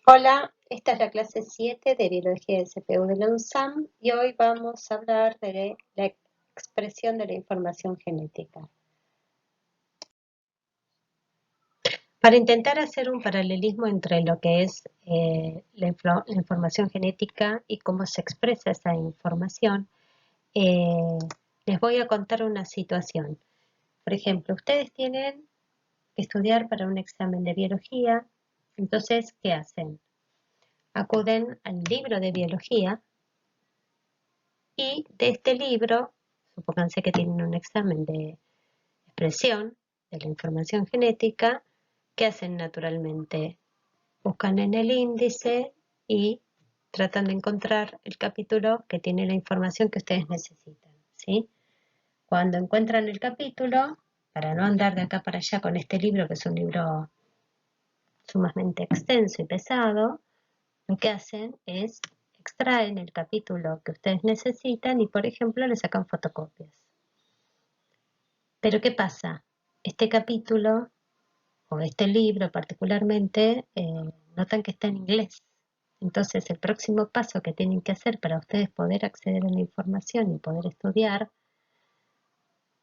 Hola, esta es la clase 7 de Biología de CPU de la UNSAM y hoy vamos a hablar de la expresión de la información genética. Para intentar hacer un paralelismo entre lo que es la información genética y cómo se expresa esa información, eh, les voy a contar una situación. Por ejemplo, ustedes tienen que estudiar para un examen de biología, entonces, ¿qué hacen? Acuden al libro de biología. Y de este libro, supónganse que tienen un examen de expresión de la información genética, ¿qué hacen naturalmente? Buscan en el índice y tratan de encontrar el capítulo que tiene la información que ustedes necesitan, ¿sí? Cuando encuentran el capítulo, para no andar de acá para allá con este libro, que es un libro sumamente extenso y pesado, lo que hacen es extraen el capítulo que ustedes necesitan y, por ejemplo, le sacan fotocopias. Pero ¿qué pasa? Este capítulo, o este libro particularmente, notan que está en inglés. Entonces, el próximo paso que tienen que hacer para ustedes poder acceder a la información y poder estudiar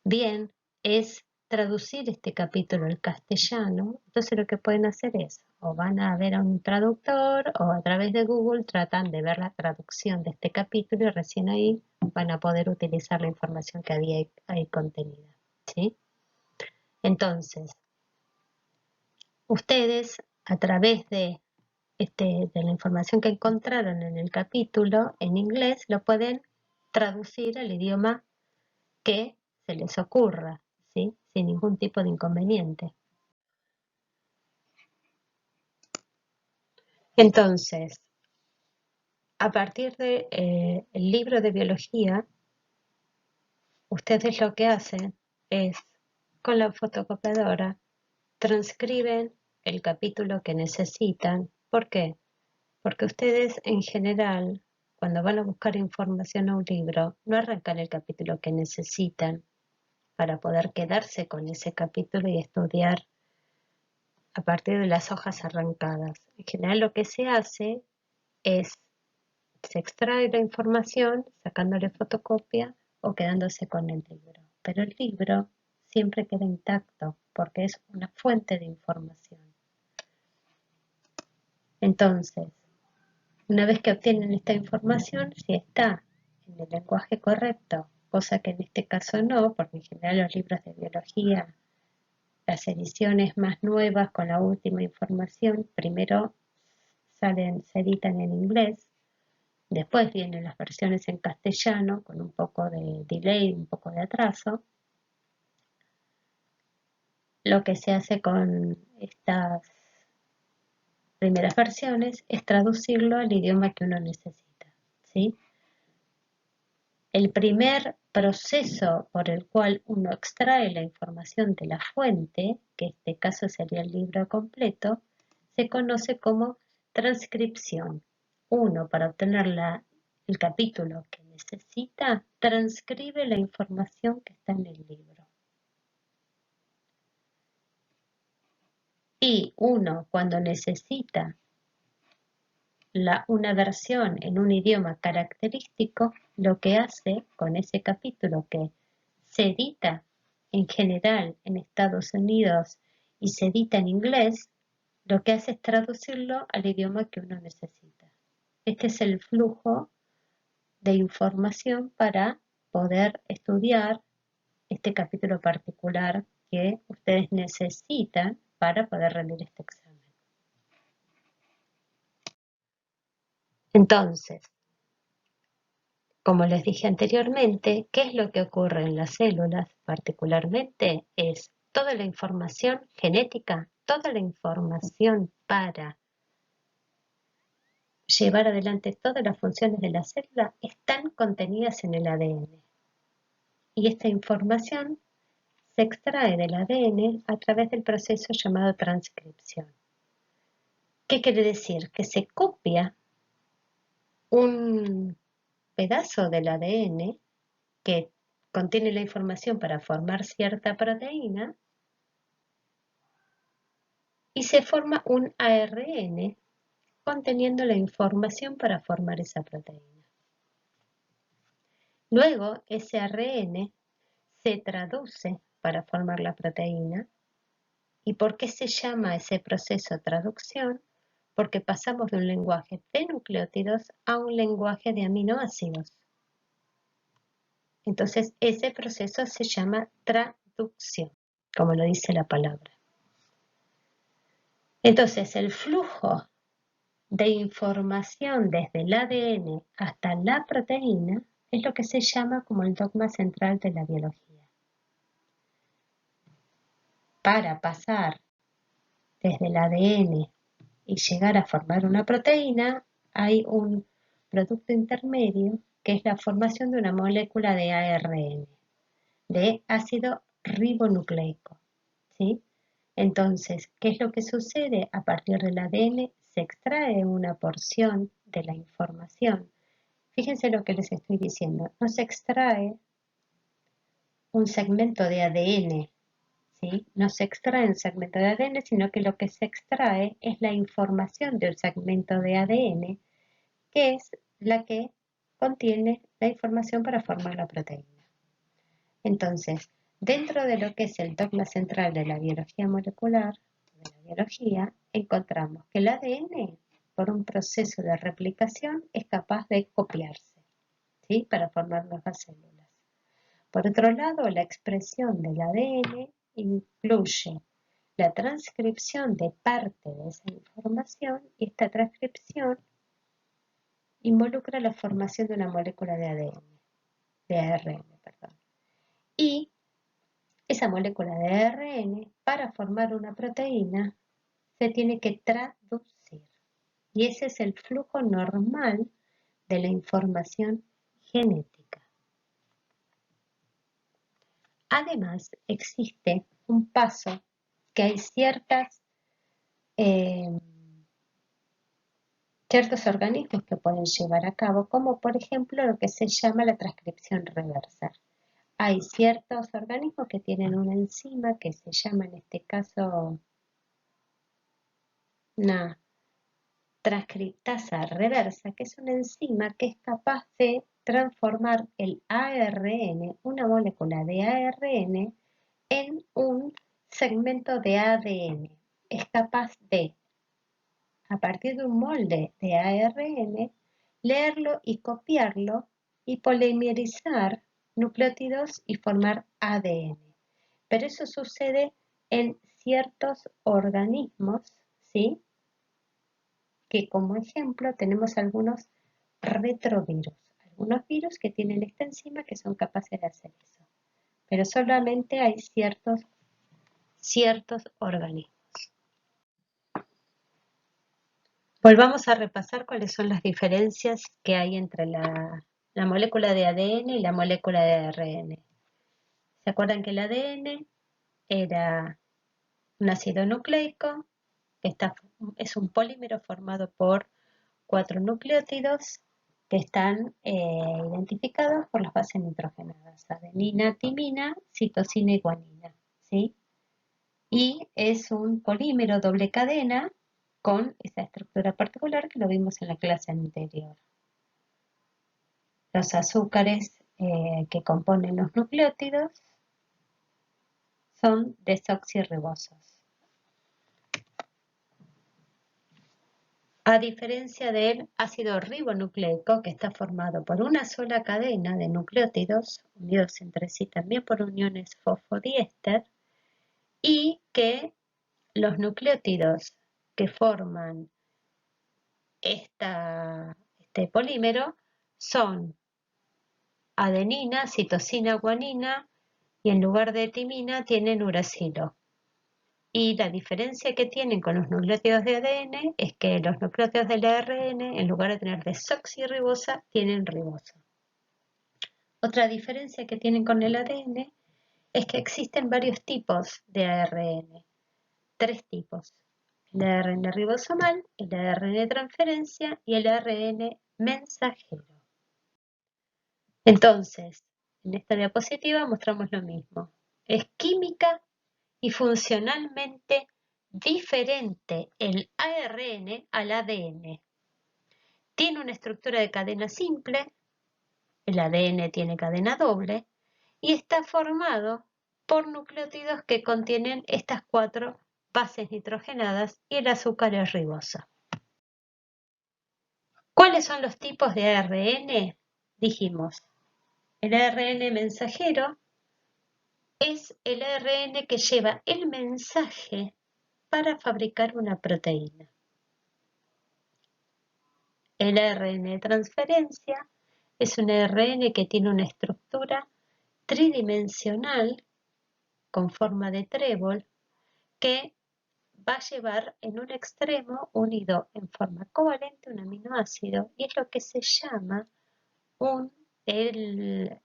bien es traducir este capítulo al castellano. Entonces, lo que pueden hacer es, o van a ver a un traductor, o a través de Google tratan de ver la traducción de este capítulo y recién ahí van a poder utilizar la información que había ahí contenida, ¿sí? Entonces, ustedes, a través de la información que encontraron en el capítulo en inglés, lo pueden traducir al idioma que se les ocurra, ¿sí? Sin ningún tipo de inconveniente. Entonces, a partir del libro de biología, ustedes lo que hacen es, con la fotocopiadora, transcriben el capítulo que necesitan. ¿Por qué? Porque ustedes en general, cuando van a buscar información a un libro, no arrancan el capítulo que necesitan para poder quedarse con ese capítulo y estudiar a partir de las hojas arrancadas. En general lo que se hace es, se extrae la información sacándole fotocopia o quedándose con el libro. Pero el libro siempre queda intacto porque es una fuente de información. Entonces, una vez que obtienen esta información, si está en el lenguaje correcto, cosa que en este caso no, porque en general los libros de biología, las ediciones más nuevas con la última información, primero se editan en inglés, después vienen las versiones en castellano con un poco de delay, un poco de atraso. Lo que se hace con estas primeras versiones es traducirlo al idioma que uno necesita, ¿sí? El primer proceso por el cual uno extrae la información de la fuente, que en este caso sería el libro completo, se conoce como transcripción. Uno, para obtener el capítulo que necesita, transcribe la información que está en el libro. Y uno, cuando necesita una versión en un idioma característico, lo que hace con ese capítulo que se edita en general en Estados Unidos y se edita en inglés, lo que hace es traducirlo al idioma que uno necesita. Este es el flujo de información para poder estudiar este capítulo particular que ustedes necesitan para poder rendir este examen. Entonces, como les dije anteriormente, ¿qué es lo que ocurre en las células particularmente? Es toda la información genética, toda la información para llevar adelante todas las funciones de la célula están contenidas en el ADN. Y esta información se extrae del ADN a través del proceso llamado transcripción. ¿Qué quiere decir? Que se copia un pedazo del ADN que contiene la información para formar cierta proteína y se forma un ARN conteniendo la información para formar esa proteína. Luego, ese ARN se traduce para formar la proteína. ¿Y por qué se llama ese proceso traducción? Porque pasamos de un lenguaje de nucleótidos a un lenguaje de aminoácidos. Entonces, ese proceso se llama traducción, como lo dice la palabra. Entonces, el flujo de información desde el ADN hasta la proteína es lo que se llama como el dogma central de la biología. Para pasar desde el ADN y llegar a formar una proteína, hay un producto intermedio que es la formación de una molécula de ARN, de ácido ribonucleico, ¿sí? Entonces, ¿qué es lo que sucede? A partir del ADN se extrae una porción de la información. Fíjense lo que les estoy diciendo. No se extrae un segmento de ADN, ¿sí? No se extrae un segmento de ADN, sino que lo que se extrae es la información de un segmento de ADN, que es la que contiene la información para formar la proteína. Entonces, dentro de lo que es el dogma central de la biología molecular, de la biología, encontramos que el ADN, por un proceso de replicación, es capaz de copiarse, ¿sí? Para formar nuevas células. Por otro lado, la expresión del ADN incluye la transcripción de parte de esa información y esta transcripción involucra la formación de una molécula de ADN, de ARN, perdón. Y esa molécula de ARN, para formar una proteína, se tiene que traducir. Y ese es el flujo normal de la información genética. Además, existe un paso que hay ciertos organismos que pueden llevar a cabo, como por ejemplo lo que se llama la transcripción reversa. Hay ciertos organismos que tienen una enzima que se llama en este caso una transcriptasa reversa, que es una enzima que es capaz de transformar el ARN, una molécula de ARN, en un segmento de ADN. Es capaz de, a partir de un molde de ARN, leerlo y copiarlo y polimerizar nucleótidos y formar ADN. Pero eso sucede en ciertos organismos, ¿sí? Que como ejemplo tenemos algunos retrovirus, algunos virus que tienen esta enzima que son capaces de hacer eso. Pero solamente hay ciertos organismos. Volvamos a repasar cuáles son las diferencias que hay entre la molécula de ADN y la molécula de ARN. ¿Se acuerdan que el ADN era un ácido nucleico? Es un polímero formado por 4 nucleótidos que están identificados por las bases nitrogenadas, adenina, timina, citosina y guanina, ¿sí? Y es un polímero doble cadena con esa estructura particular que lo vimos en la clase anterior. Los azúcares que componen los nucleótidos son desoxirribosos. A diferencia del ácido ribonucleico, que está formado por una sola cadena de nucleótidos unidos entre sí también por uniones fosfodiéster, y que los nucleótidos que forman este polímero son adenina, citosina, guanina, y en lugar de timina tienen uracilo. Y la diferencia que tienen con los nucleótidos de ADN es que los nucleótidos del ARN, en lugar de tener desoxirribosa, tienen ribosa. Otra diferencia que tienen con el ADN es que existen varios tipos de ARN. 3 tipos. El ARN ribosomal, el ARN de transferencia y el ARN mensajero. Entonces, en esta diapositiva mostramos lo mismo. Es química y funcionalmente diferente el ARN al ADN. Tiene una estructura de cadena simple, el ADN tiene cadena doble y está formado por nucleótidos que contienen estas 4 bases nitrogenadas y el azúcar es ribosa. ¿Cuáles son los tipos de ARN? Dijimos, el ARN mensajero es el ARN que lleva el mensaje para fabricar una proteína. El ARN de transferencia es un ARN que tiene una estructura tridimensional con forma de trébol que va a llevar en un extremo unido en forma covalente un aminoácido y es lo que se llama el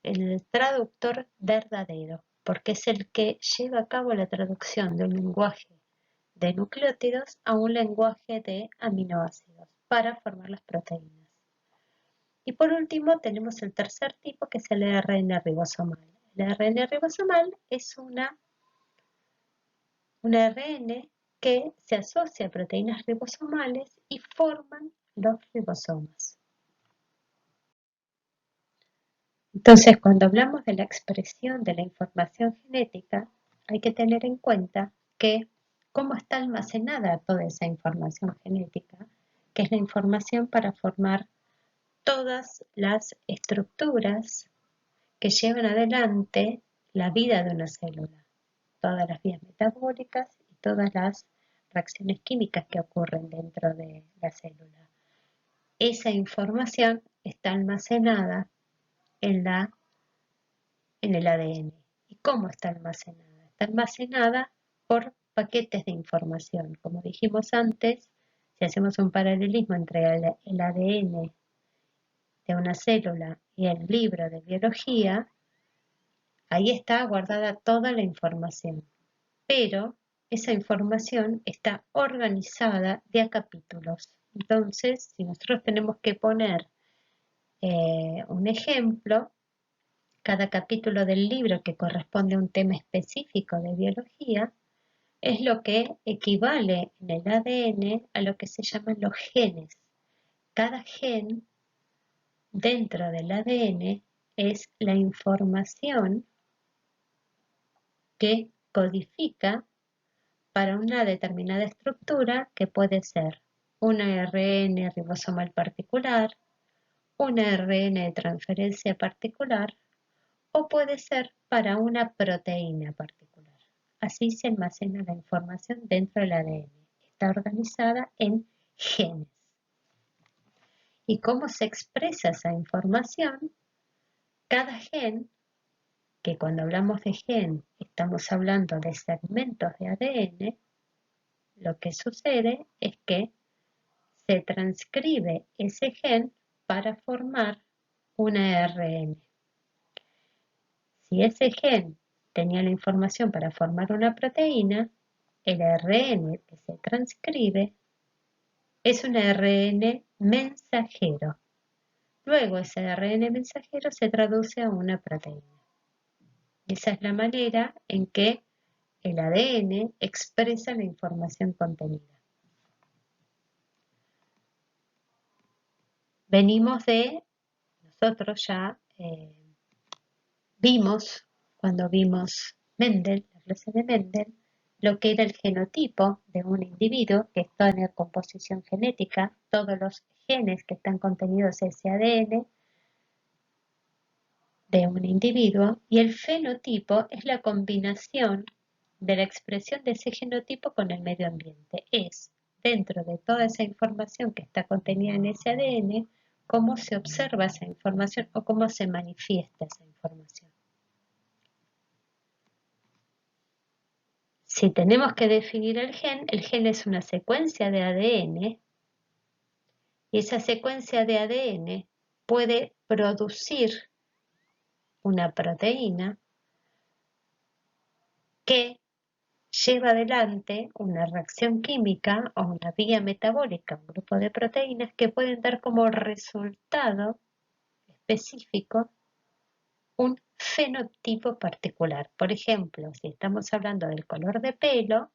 traductor verdadero, porque es el que lleva a cabo la traducción de un lenguaje de nucleótidos a un lenguaje de aminoácidos para formar las proteínas. Y por último tenemos el tercer tipo que es el ARN ribosomal. El ARN ribosomal es un ARN que se asocia a proteínas ribosomales y forman los ribosomas. Entonces, cuando hablamos de la expresión de la información genética, hay que tener en cuenta que cómo está almacenada toda esa información genética, que es la información para formar todas las estructuras que llevan adelante la vida de una célula, todas las vías metabólicas y todas las reacciones químicas que ocurren dentro de la célula. Esa información está almacenada en el ADN. ¿Y cómo está almacenada? Está almacenada por paquetes de información. Como dijimos antes, si hacemos un paralelismo entre el ADN de una célula y el libro de biología, ahí está guardada toda la información. Pero esa información está organizada de a capítulos. Entonces, si nosotros tenemos que poner un ejemplo, cada capítulo del libro que corresponde a un tema específico de biología es lo que equivale en el ADN a lo que se llaman los genes. Cada gen dentro del ADN es la información que codifica para una determinada estructura que puede ser un ARN ribosomal particular, un ARN de transferencia particular o puede ser para una proteína particular. Así se almacena la información dentro del ADN. Está organizada en genes. ¿Y cómo se expresa esa información? Cada gen, que cuando hablamos de gen estamos hablando de segmentos de ADN, lo que sucede es que se transcribe ese gen para formar un ARN. Si ese gen tenía la información para formar una proteína, el ARN que se transcribe es un ARN mensajero. Luego ese ARN mensajero se traduce a una proteína. Esa es la manera en que el ADN expresa la información contenida. Nosotros ya vimos, cuando vimos Mendel, la clase de Mendel, lo que era el genotipo de un individuo, que está en la composición genética, todos los genes que están contenidos en ese ADN de un individuo, y el fenotipo es la combinación de la expresión de ese genotipo con el medio ambiente. Es, dentro de toda esa información que está contenida en ese ADN, cómo se observa esa información o cómo se manifiesta esa información. Si tenemos que definir el gen es una secuencia de ADN y esa secuencia de ADN puede producir una proteína que lleva adelante una reacción química o una vía metabólica, un grupo de proteínas que pueden dar como resultado específico un fenotipo particular. Por ejemplo, si estamos hablando del color de pelo,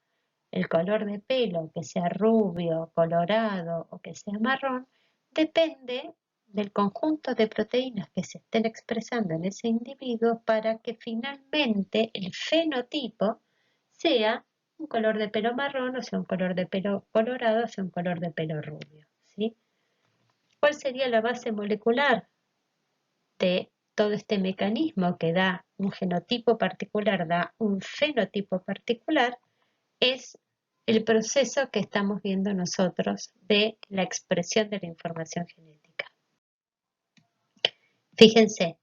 el color de pelo, que sea rubio, colorado o que sea marrón, depende del conjunto de proteínas que se estén expresando en ese individuo para que finalmente el fenotipo sea un color de pelo marrón, o sea un color de pelo colorado, o sea un color de pelo rubio, ¿sí? ¿Cuál sería la base molecular de todo este mecanismo que da un genotipo particular, da un fenotipo particular? Es el proceso que estamos viendo nosotros de la expresión de la información genética. Fíjense,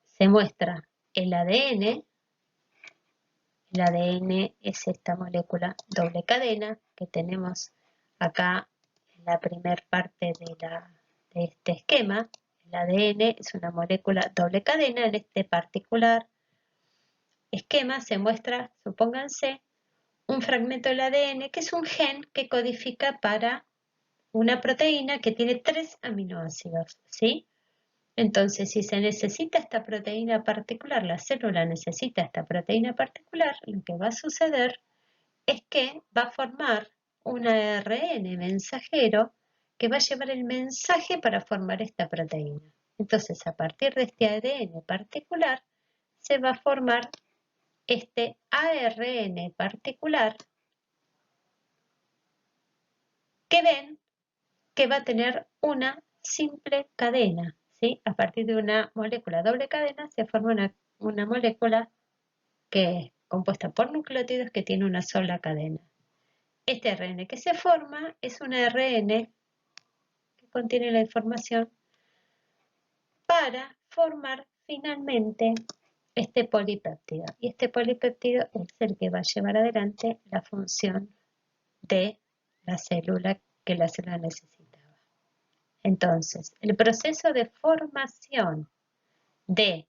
se muestra el ADN. El ADN es esta molécula doble cadena que tenemos acá en la primera parte de este esquema. El ADN es una molécula doble cadena. En este particular esquema se muestra, supónganse, un fragmento del ADN que es un gen que codifica para una proteína que tiene 3 aminoácidos, ¿sí? Entonces, si se necesita esta proteína particular, la célula necesita esta proteína particular, lo que va a suceder es que va a formar un ARN mensajero que va a llevar el mensaje para formar esta proteína. Entonces, a partir de este ADN particular, se va a formar este ARN particular que ven que va a tener una simple cadena, ¿sí? A partir de una molécula doble cadena se forma una molécula que es compuesta por nucleótidos que tiene una sola cadena. Este ARN que se forma es un ARN que contiene la información para formar finalmente este polipéptido. Y este polipéptido es el que va a llevar adelante la función de la célula que la célula necesitaba. Entonces, el proceso de formación de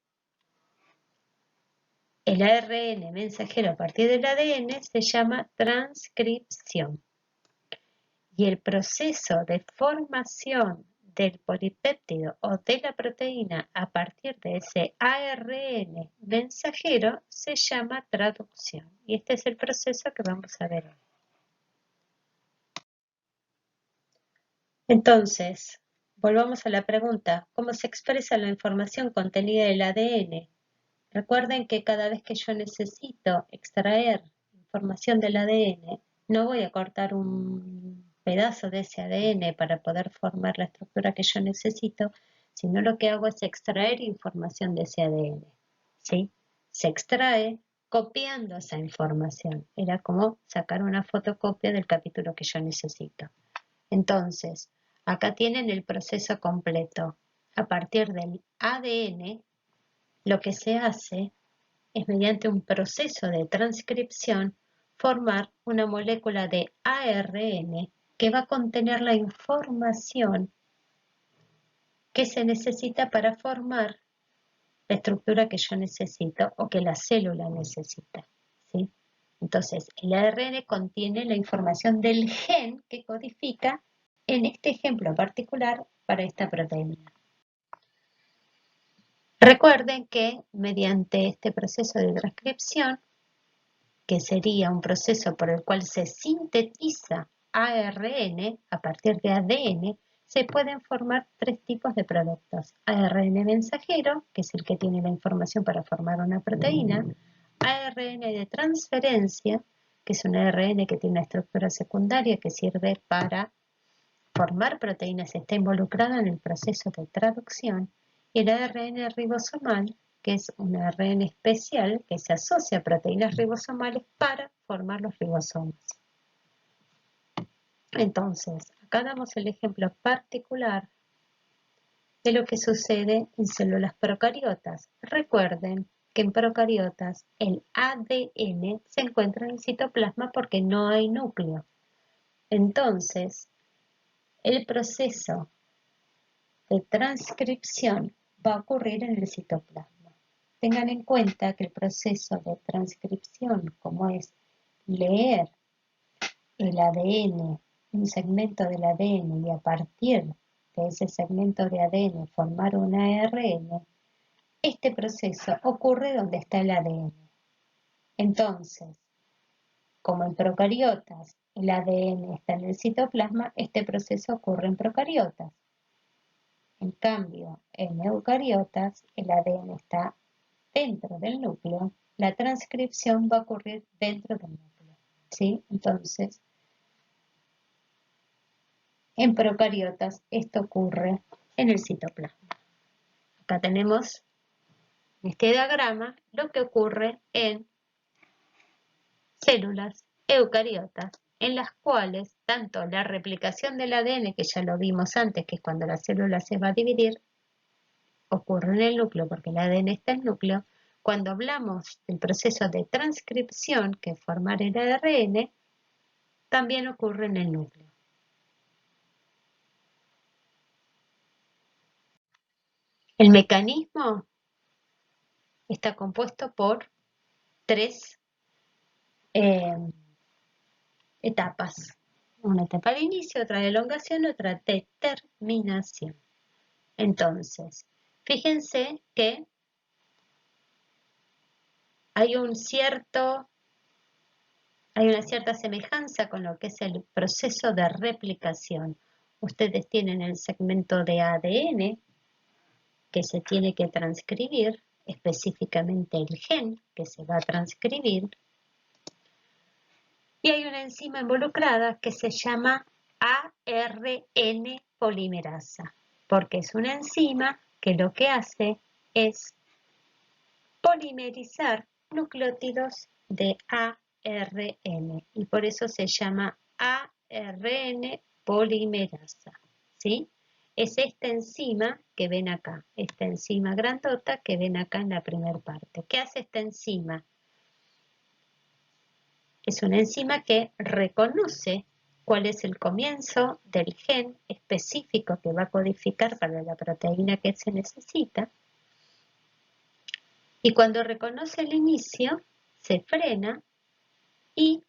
el ARN mensajero a partir del ADN se llama transcripción. Y el proceso de formación del polipéptido o de la proteína a partir de ese ARN mensajero se llama traducción. Y este es el proceso que vamos a ver hoy. Entonces, volvamos a la pregunta, ¿cómo se expresa la información contenida en el ADN? Recuerden que cada vez que yo necesito extraer información del ADN, no voy a cortar un pedazo de ese ADN para poder formar la estructura que yo necesito, sino lo que hago es extraer información de ese ADN, ¿sí? Se extrae copiando esa información. Era como sacar una fotocopia del capítulo que yo necesito. Entonces, acá tienen el proceso completo. A partir del ADN, lo que se hace es mediante un proceso de transcripción formar una molécula de ARN que va a contener la información que se necesita para formar la estructura que yo necesito o que la célula necesita, ¿sí? Entonces, el ARN contiene la información del gen que codifica, en este ejemplo particular, para esta proteína. Recuerden que mediante este proceso de transcripción, que sería un proceso por el cual se sintetiza ARN a partir de ADN, se pueden formar 3 tipos de productos. ARN mensajero, que es el que tiene la información para formar una proteína. ARN de transferencia, que es un ARN que tiene una estructura secundaria que sirve para formar proteínas, está involucrada en el proceso de traducción. Y el ARN ribosomal, que es un ARN especial que se asocia a proteínas ribosomales para formar los ribosomas. Entonces, acá damos el ejemplo particular de lo que sucede en células procariotas. Recuerden que en procariotas el ADN se encuentra en el citoplasma porque no hay núcleo. Entonces, el proceso de transcripción va a ocurrir en el citoplasma. Tengan en cuenta que el proceso de transcripción, como es leer el ADN, un segmento del ADN y a partir de ese segmento de ADN formar un ARN, este proceso ocurre donde está el ADN. Entonces, como en procariotas el ADN está en el citoplasma, este proceso ocurre en procariotas. En cambio, en eucariotas el ADN está dentro del núcleo, la transcripción va a ocurrir dentro del núcleo, ¿sí? Entonces, en procariotas esto ocurre en el citoplasma. Acá tenemos en este diagrama lo que ocurre en células eucariotas, en las cuales tanto la replicación del ADN, que ya lo vimos antes, que es cuando la célula se va a dividir, ocurre en el núcleo porque el ADN está en el núcleo. Cuando hablamos del proceso de transcripción, que es formar el ARN, también ocurre en el núcleo. El mecanismo está compuesto por tres etapas. Una etapa de inicio, otra de elongación, otra de terminación. Entonces, fíjense que hay una cierta semejanza con lo que es el proceso de replicación. Ustedes tienen el segmento de ADN que se tiene que transcribir, específicamente el gen que se va a transcribir, y hay una enzima involucrada que se llama ARN polimerasa, porque es una enzima que lo que hace es polimerizar nucleótidos de ARN y por eso se llama ARN polimerasa, ¿sí? Es esta enzima que ven acá, esta enzima grandota que ven acá en la primera parte. ¿Qué hace esta enzima? Es una enzima que reconoce cuál es el comienzo del gen específico que va a codificar para la proteína que se necesita. Y cuando reconoce el inicio, se frena y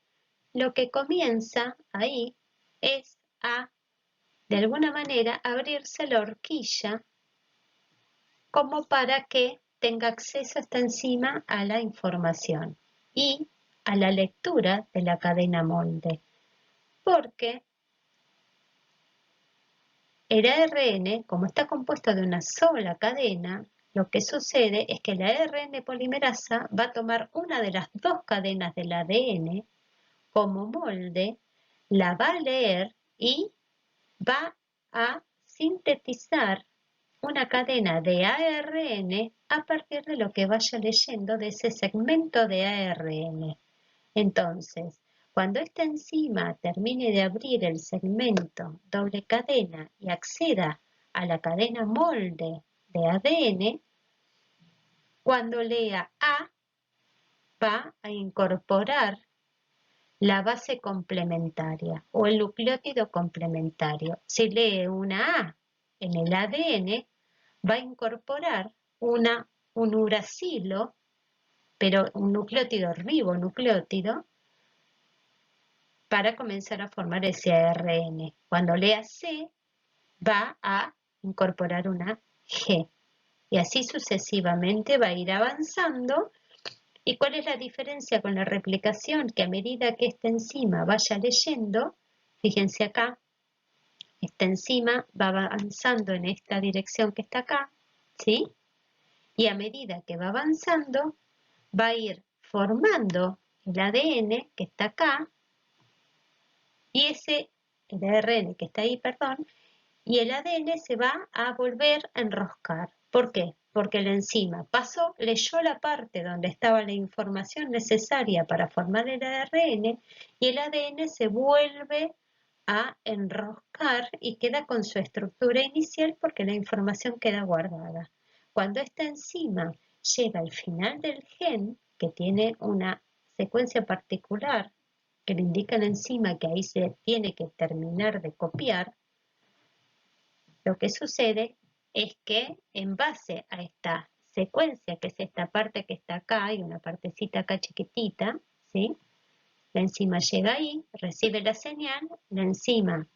lo que comienza ahí es de alguna manera, abrirse la horquilla como para que tenga acceso esta enzima a la información y a la lectura de la cadena molde. Porque el ARN, como está compuesto de una sola cadena, lo que sucede es que la ARN polimerasa va a tomar una de las dos cadenas del ADN como molde, la va a leer y va a sintetizar una cadena de ARN a partir de lo que vaya leyendo de ese segmento de ARN. Entonces, cuando esta enzima termine de abrir el segmento doble cadena y acceda a la cadena molde de ADN, cuando lea A, va a incorporar la base complementaria o el nucleótido complementario. Si lee una A en el ADN, va a incorporar un uracilo, pero un nucleótido ribonucleótido, para comenzar a formar ese ARN. Cuando lea C, va a incorporar una G. Y así sucesivamente va a ir avanzando. ¿Y cuál es la diferencia con la replicación? Que a medida que esta enzima vaya leyendo, fíjense acá, esta enzima va avanzando en esta dirección que está acá, ¿sí? Y a medida que va avanzando, va a ir formando el ADN que está acá, y el ARN que está ahí, perdón, y el ADN se va a volver a enroscar. ¿Por qué? Porque la enzima pasó, leyó la parte donde estaba la información necesaria para formar el ARN y el ADN se vuelve a enroscar y queda con su estructura inicial porque la información queda guardada. Cuando esta enzima llega al final del gen, que tiene una secuencia particular que le indica la enzima que ahí se tiene que terminar de copiar, lo que sucede es que en base a esta secuencia, que es esta parte que está acá y una partecita acá chiquitita, ¿sí? La enzima llega ahí, recibe la señal, la enzima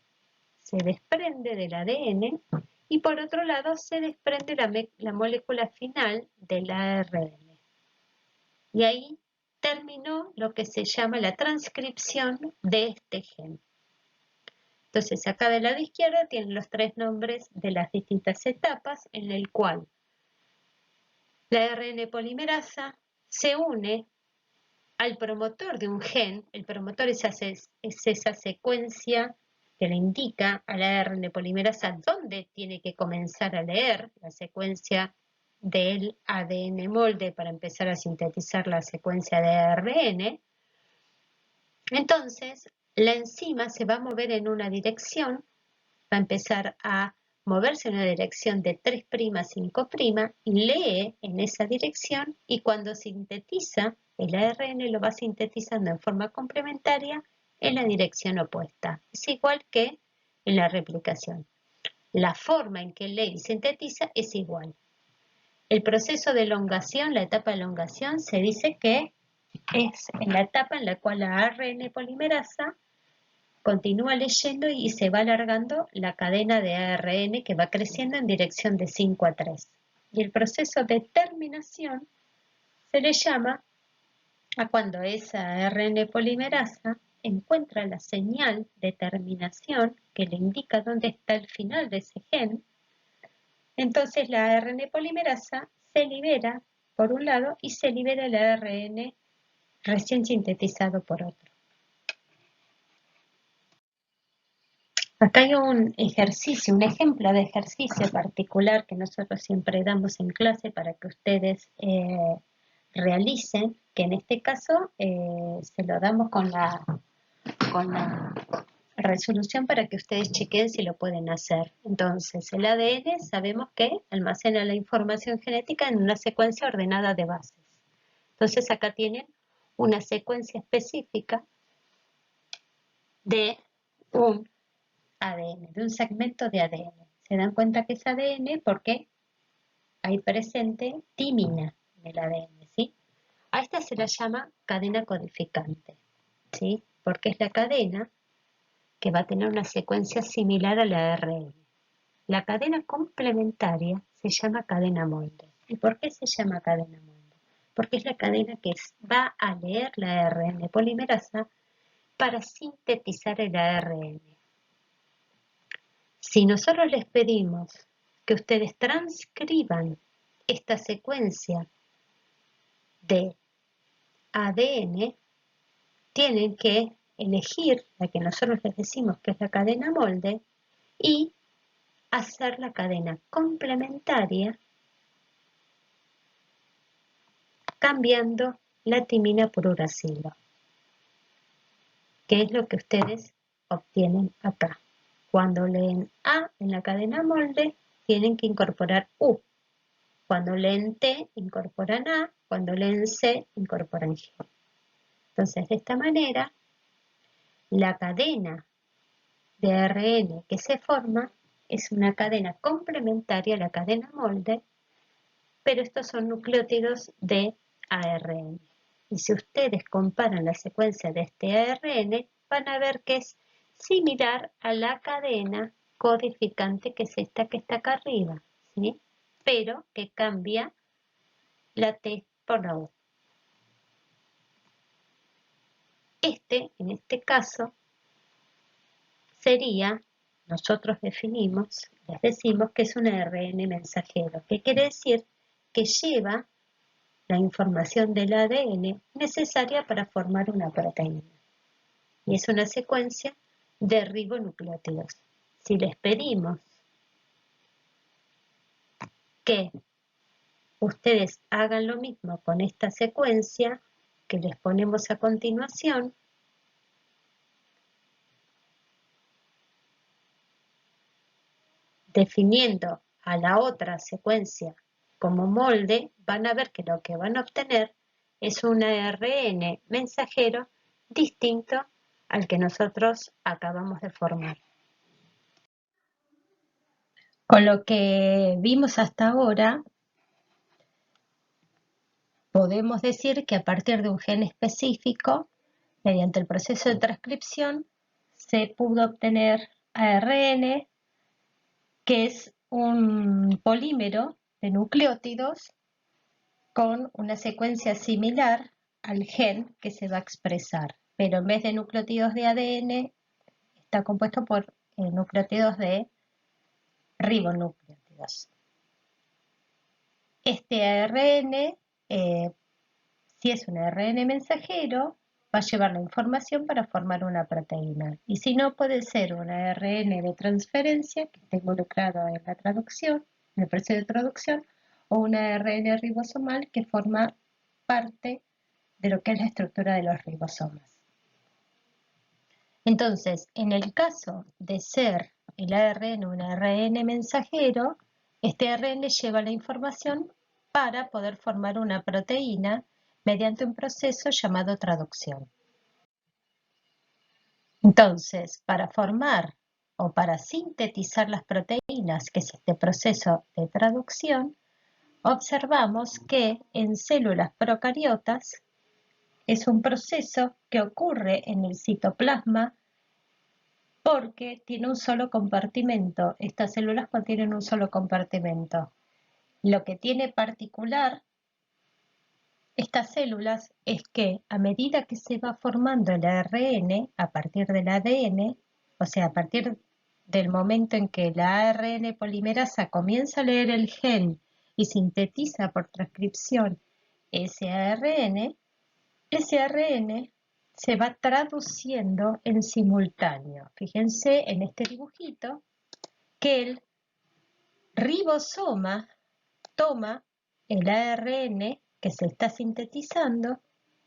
se desprende del ADN y por otro lado se desprende la molécula final del ARN. Y ahí terminó lo que se llama la transcripción de este gen. Entonces, acá del lado izquierdo tienen los 3 nombres de las distintas etapas en el cual la ARN polimerasa se une al promotor de un gen. El promotor es esa secuencia que le indica a la ARN polimerasa dónde tiene que comenzar a leer la secuencia del ADN molde para empezar a sintetizar la secuencia de ARN. Entonces, la enzima se va a mover en una dirección, va a empezar a moverse en una dirección de 3', 5', lee en esa dirección y cuando sintetiza el ARN lo va sintetizando en forma complementaria en la dirección opuesta. Es igual que en la replicación. La forma en que lee y sintetiza es igual. El proceso de elongación, la etapa de elongación, se dice que es la etapa en la cual la ARN polimerasa continúa leyendo y se va alargando la cadena de ARN que va creciendo en dirección de 5 a 3. Y el proceso de terminación se le llama a cuando esa ARN polimerasa encuentra la señal de terminación que le indica dónde está el final de ese gen. Entonces la ARN polimerasa se libera por un lado y se libera el ARN recién sintetizado por otro. Acá hay un ejercicio, un ejemplo de ejercicio particular que nosotros siempre damos en clase para que ustedes realicen, que en este caso se lo damos con la resolución para que ustedes chequen si lo pueden hacer. Entonces, el ADN sabemos que almacena la información genética en una secuencia ordenada de bases. Entonces, acá tienen una secuencia específica de un ADN, de un segmento de ADN. Se dan cuenta que es ADN porque hay presente timina en el ADN, ¿sí? A esta se la llama cadena codificante, ¿sí? Porque es la cadena que va a tener una secuencia similar a la ARN. La cadena complementaria se llama cadena molde. ¿Y por qué se llama cadena molde? Porque es la cadena que va a leer la ARN polimerasa para sintetizar el ARN. Si nosotros les pedimos que ustedes transcriban esta secuencia de ADN, tienen que elegir la que nosotros les decimos que es la cadena molde y hacer la cadena complementaria cambiando la timina por uracilo, que es lo que ustedes obtienen acá. Cuando leen A en la cadena molde, tienen que incorporar U. Cuando leen T, incorporan A. Cuando leen C, incorporan G. Entonces, de esta manera, la cadena de ARN que se forma es una cadena complementaria a la cadena molde, pero estos son nucleótidos de ARN. Y si ustedes comparan la secuencia de este ARN, van a ver que es similar a la cadena codificante que es esta que está acá arriba, ¿sí? Pero que cambia la T por la U. En este caso, sería, nosotros definimos, les decimos que es un ARN mensajero, que quiere decir que lleva la información del ADN necesaria para formar una proteína. Y es una secuencia de ribonucleótidos. Si les pedimos que ustedes hagan lo mismo con esta secuencia que les ponemos a continuación, definiendo a la otra secuencia como molde, van a ver que lo que van a obtener es un ARN mensajero distinto al que nosotros acabamos de formar. Con lo que vimos hasta ahora, podemos decir que a partir de un gen específico, mediante el proceso de transcripción, se pudo obtener ARN, que es un polímero de nucleótidos con una secuencia similar al gen que se va a expresar, pero en vez de nucleótidos de ADN está compuesto por nucleótidos de ribonucleótidos. Este ARN, si es un ARN mensajero, va a llevar la información para formar una proteína. Y si no, puede ser un ARN de transferencia que esté involucrado en la traducción, en el proceso de traducción, o un ARN ribosomal que forma parte de lo que es la estructura de los ribosomas. Entonces, en el caso de ser el ARN un ARN mensajero, este ARN lleva la información para poder formar una proteína mediante un proceso llamado traducción. Entonces, para formar o para sintetizar las proteínas, que es este proceso de traducción, observamos que en células procariotas es un proceso que ocurre en el citoplasma porque tiene un solo compartimento. Estas células contienen un solo compartimento. Lo que tiene particular estas células es que a medida que se va formando el ARN a partir del ADN, o sea, a partir del momento en que la ARN polimerasa comienza a leer el gen y sintetiza por transcripción ese ARN se va traduciendo en simultáneo. Fíjense en este dibujito que el ribosoma toma el ARN que se está sintetizando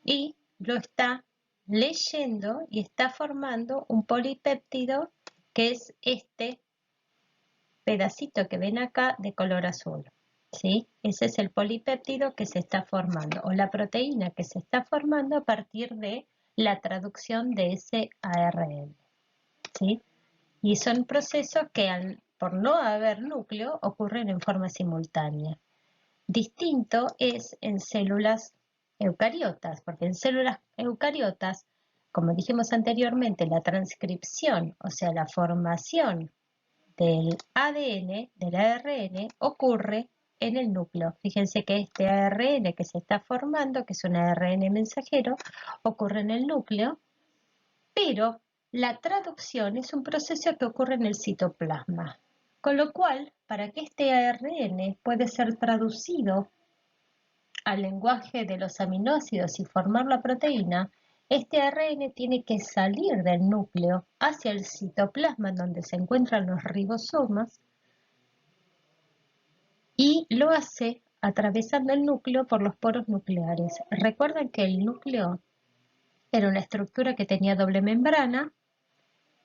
y lo está leyendo y está formando un polipéptido que es este pedacito que ven acá de color azul. ¿Sí? Ese es el polipéptido que se está formando o la proteína que se está formando a partir de la traducción de ese ARN. ¿Sí? Y son procesos que por no haber núcleo ocurren en forma simultánea. Distinto es en células eucariotas, porque en células eucariotas, como dijimos anteriormente, la transcripción, o sea, la formación del ADN, del ARN, ocurre en el núcleo. Fíjense que este ARN que se está formando, que es un ARN mensajero, ocurre en el núcleo, pero la traducción es un proceso que ocurre en el citoplasma. Con lo cual, para que este ARN pueda ser traducido al lenguaje de los aminoácidos y formar la proteína, este ARN tiene que salir del núcleo hacia el citoplasma donde se encuentran los ribosomas y lo hace atravesando el núcleo por los poros nucleares. Recuerden que el núcleo era una estructura que tenía doble membrana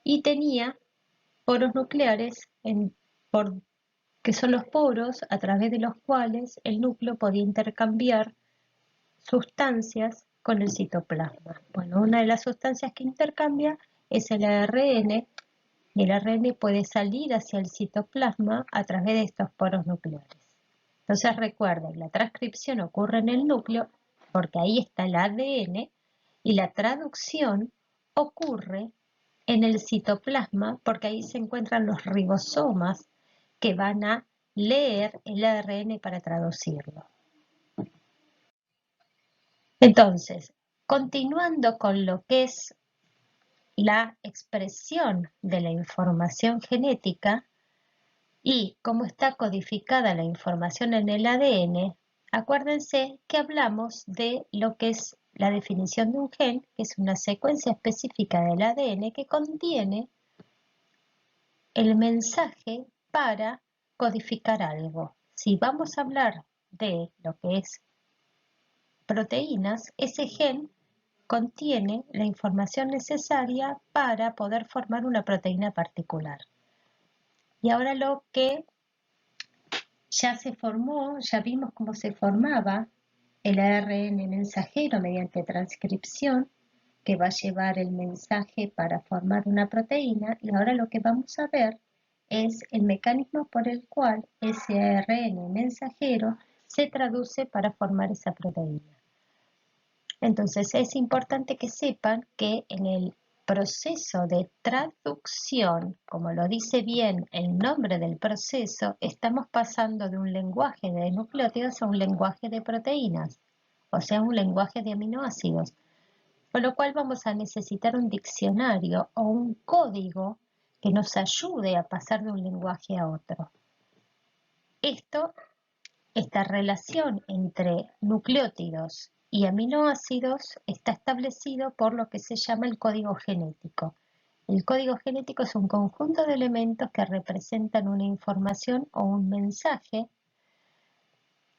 y tenía poros nucleares que son los poros a través de los cuales el núcleo podía intercambiar sustancias con el citoplasma. Bueno, una de las sustancias que intercambia es el ARN y el ARN puede salir hacia el citoplasma a través de estos poros nucleares. Entonces recuerden, la transcripción ocurre en el núcleo porque ahí está el ADN y la traducción ocurre en el citoplasma porque ahí se encuentran los ribosomas que van a leer el ARN para traducirlo. Entonces, continuando con lo que es la expresión de la información genética y cómo está codificada la información en el ADN, acuérdense que hablamos de lo que es la definición de un gen, que es una secuencia específica del ADN que contiene el mensaje para codificar algo. Si vamos a hablar de lo que es proteínas, ese gen contiene la información necesaria para poder formar una proteína particular. Y ahora lo que ya se formó, ya vimos cómo se formaba el ARN mensajero mediante transcripción, que va a llevar el mensaje para formar una proteína, y ahora lo que vamos a ver es el mecanismo por el cual ese ARN mensajero se traduce para formar esa proteína. Entonces es importante que sepan que en el proceso de traducción, como lo dice bien el nombre del proceso, estamos pasando de un lenguaje de nucleótidos a un lenguaje de proteínas. o sea, un lenguaje de aminoácidos. Con lo cual vamos a necesitar un diccionario o un código que nos ayude a pasar de un lenguaje a otro. Esta relación entre nucleótidos y aminoácidos está establecido por lo que se llama el código genético. El código genético es un conjunto de elementos que representan una información o un mensaje.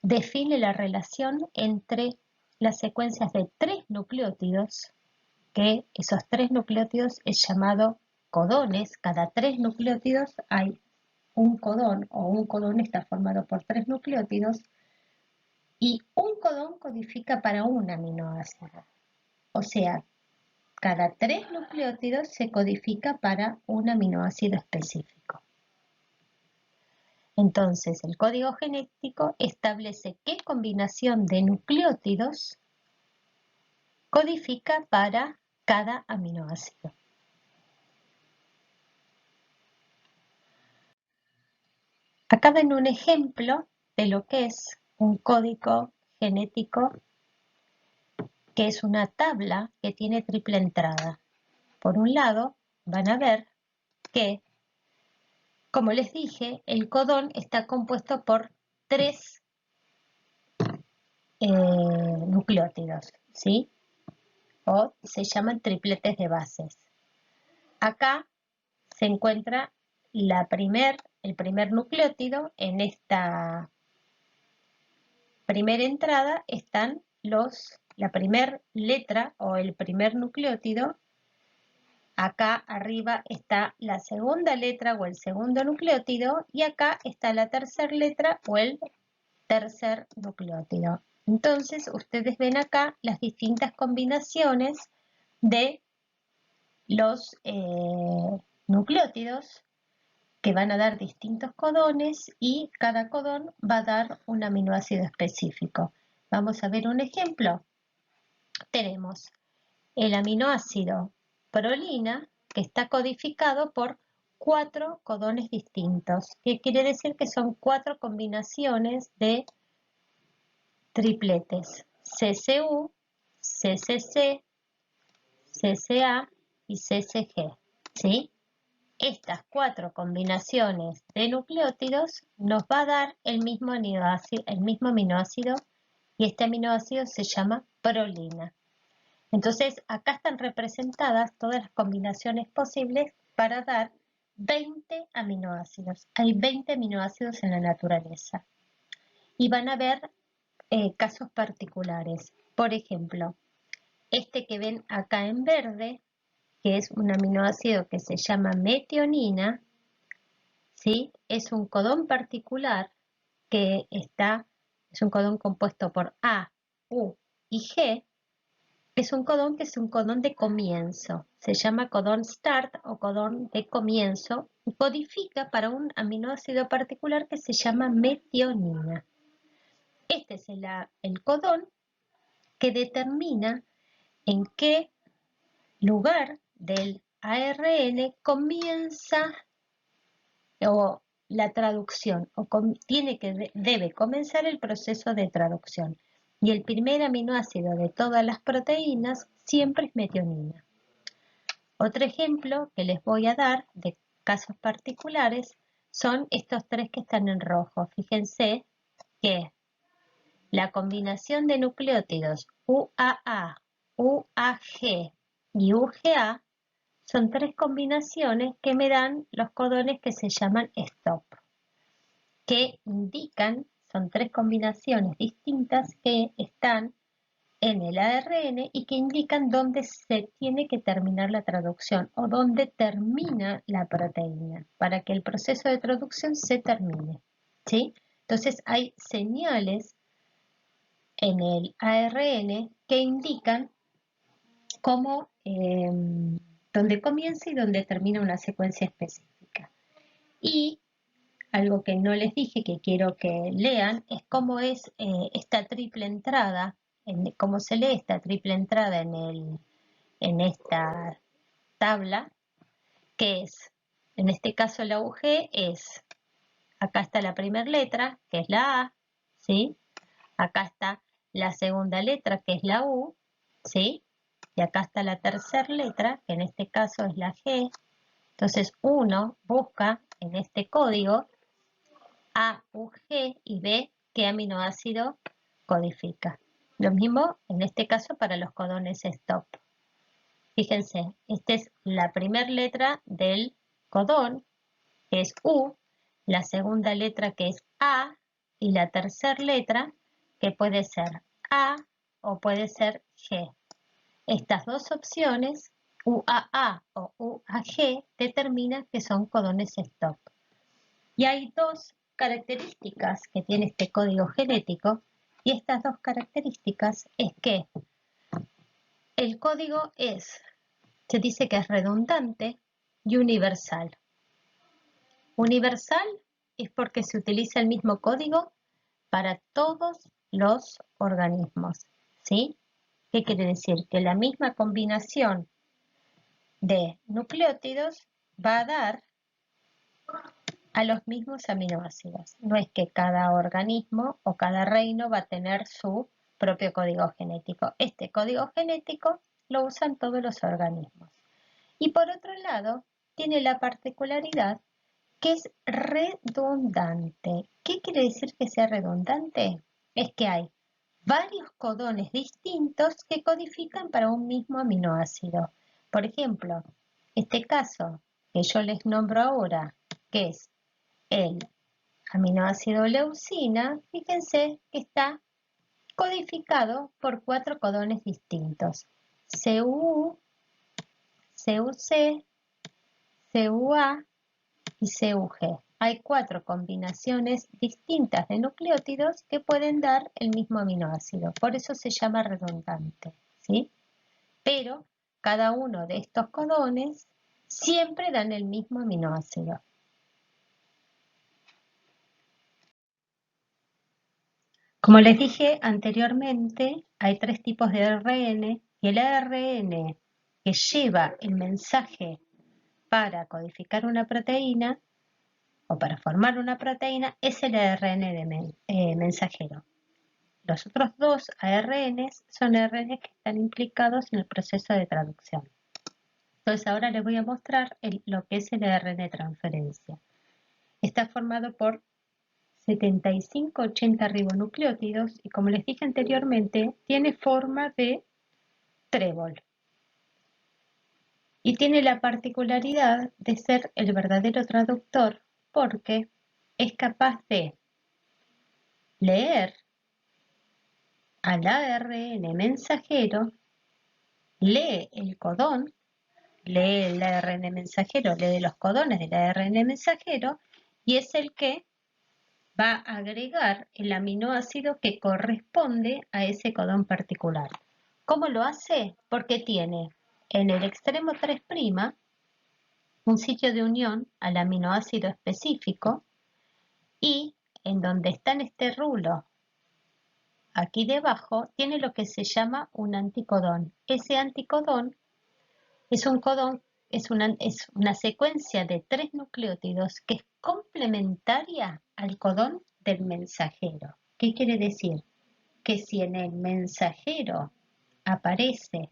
Define la relación entre las secuencias de 3 nucleótidos, que esos 3 nucleótidos es llamado codones. Cada 3 nucleótidos hay un codón, o un codón está formado por 3 nucleótidos, y un codón codifica para un aminoácido. O sea, cada 3 nucleótidos se codifica para un aminoácido específico. Entonces, el código genético establece qué combinación de nucleótidos codifica para cada aminoácido. Acá ven un ejemplo de lo que es un código genético, que es una tabla que tiene triple entrada. Por un lado, van a ver que, como les dije, el codón está compuesto por 3 nucleótidos, ¿sí? O se llaman tripletes de bases. Acá se encuentra el primer nucleótido. En esta primera entrada están la primera letra o el primer nucleótido. Acá arriba está la segunda letra o el segundo nucleótido, y acá está la tercera letra o el tercer nucleótido. Entonces ustedes ven acá las distintas combinaciones de los nucleótidos, que van a dar distintos codones, y cada codón va a dar un aminoácido específico. Vamos a ver un ejemplo. Tenemos el aminoácido prolina, que está codificado por 4 codones distintos, que quiere decir que son 4 combinaciones de tripletes: CCU, CCC, CCA y CCG, ¿sí? Estas 4 combinaciones de nucleótidos nos va a dar el mismo aminoácido, y este aminoácido se llama prolina. Entonces, acá están representadas todas las combinaciones posibles para dar 20 aminoácidos. Hay 20 aminoácidos en la naturaleza. Y van a ver casos particulares. Por ejemplo, este que ven acá en verde, que es un aminoácido que se llama metionina, ¿sí? Es un codón particular que es un codón compuesto por A, U y G. Es un codón que es un codón de comienzo. Se llama codón start o codón de comienzo, y codifica para un aminoácido particular que se llama metionina. Este es el codón que determina en qué lugar del ARN comienza o la traducción, o debe comenzar el proceso de traducción. Y el primer aminoácido de todas las proteínas siempre es metionina. Otro ejemplo que les voy a dar de casos particulares son estos 3 que están en rojo. Fíjense que la combinación de nucleótidos UAA, UAG y UGA son 3 combinaciones que me dan los codones que se llaman stop, que indican, son 3 combinaciones distintas que están en el ARN y que indican dónde se tiene que terminar la traducción o dónde termina la proteína para que el proceso de traducción se termine, ¿sí? Entonces hay señales en el ARN que indican cómo, dónde comienza y dónde termina una secuencia específica. Y algo que no les dije, que quiero que lean, es cómo es esta triple entrada, cómo se lee esta triple entrada en esta tabla, que es, en este caso la UG acá está la primera letra, que es la A, ¿sí? Acá está la segunda letra, que es la U, ¿sí? Y acá está la tercera letra, que en este caso es la G. Entonces uno busca en este código A, U, G y ve qué aminoácido codifica. Lo mismo en este caso para los codones stop. Fíjense, esta es la primera letra del codón, que es U, la segunda letra que es A y la tercera letra que puede ser A o puede ser G. Estas dos opciones, UAA o UAG, determinan que son codones stop. Y hay dos características que tiene este código genético, y estas dos características es que el código se dice que es redundante y universal. Universal es porque se utiliza el mismo código para todos los organismos, ¿sí? ¿Qué quiere decir? Que la misma combinación de nucleótidos va a dar a los mismos aminoácidos. No es que cada organismo o cada reino va a tener su propio código genético. Este código genético lo usan todos los organismos. Y por otro lado, tiene la particularidad que es redundante. ¿Qué quiere decir que sea redundante? Es que hay varios codones distintos que codifican para un mismo aminoácido. Por ejemplo, este caso que yo les nombro ahora, que es el aminoácido leucina, fíjense que está codificado por 4 codones distintos: CU, CUC, CUA y CUG. Hay 4 combinaciones distintas de nucleótidos que pueden dar el mismo aminoácido. Por eso se llama redundante, ¿sí? Pero cada uno de estos codones siempre dan el mismo aminoácido. Como les dije anteriormente, hay 3 tipos de ARN y el ARN que lleva el mensaje para codificar una proteína o para formar una proteína es el ARN mensajero. Los otros 2 ARNs son ARNs que están implicados en el proceso de traducción. Entonces ahora les voy a mostrar lo que es el ARN transferencia. Está formado por 75-80 ribonucleótidos y, como les dije anteriormente, tiene forma de trébol. Y tiene la particularidad de ser el verdadero traductor porque es capaz de leer al ARN mensajero, lee el codón, lee el ARN mensajero, lee los codones del ARN mensajero y es el que va a agregar el aminoácido que corresponde a ese codón particular. ¿Cómo lo hace? Porque tiene en el extremo 3' un sitio de unión al aminoácido específico y en donde está en este rulo, aquí debajo, tiene lo que se llama un anticodón. Ese anticodón es un codón, es una secuencia de 3 nucleótidos que es complementaria al codón del mensajero. ¿Qué quiere decir? Que si en el mensajero aparece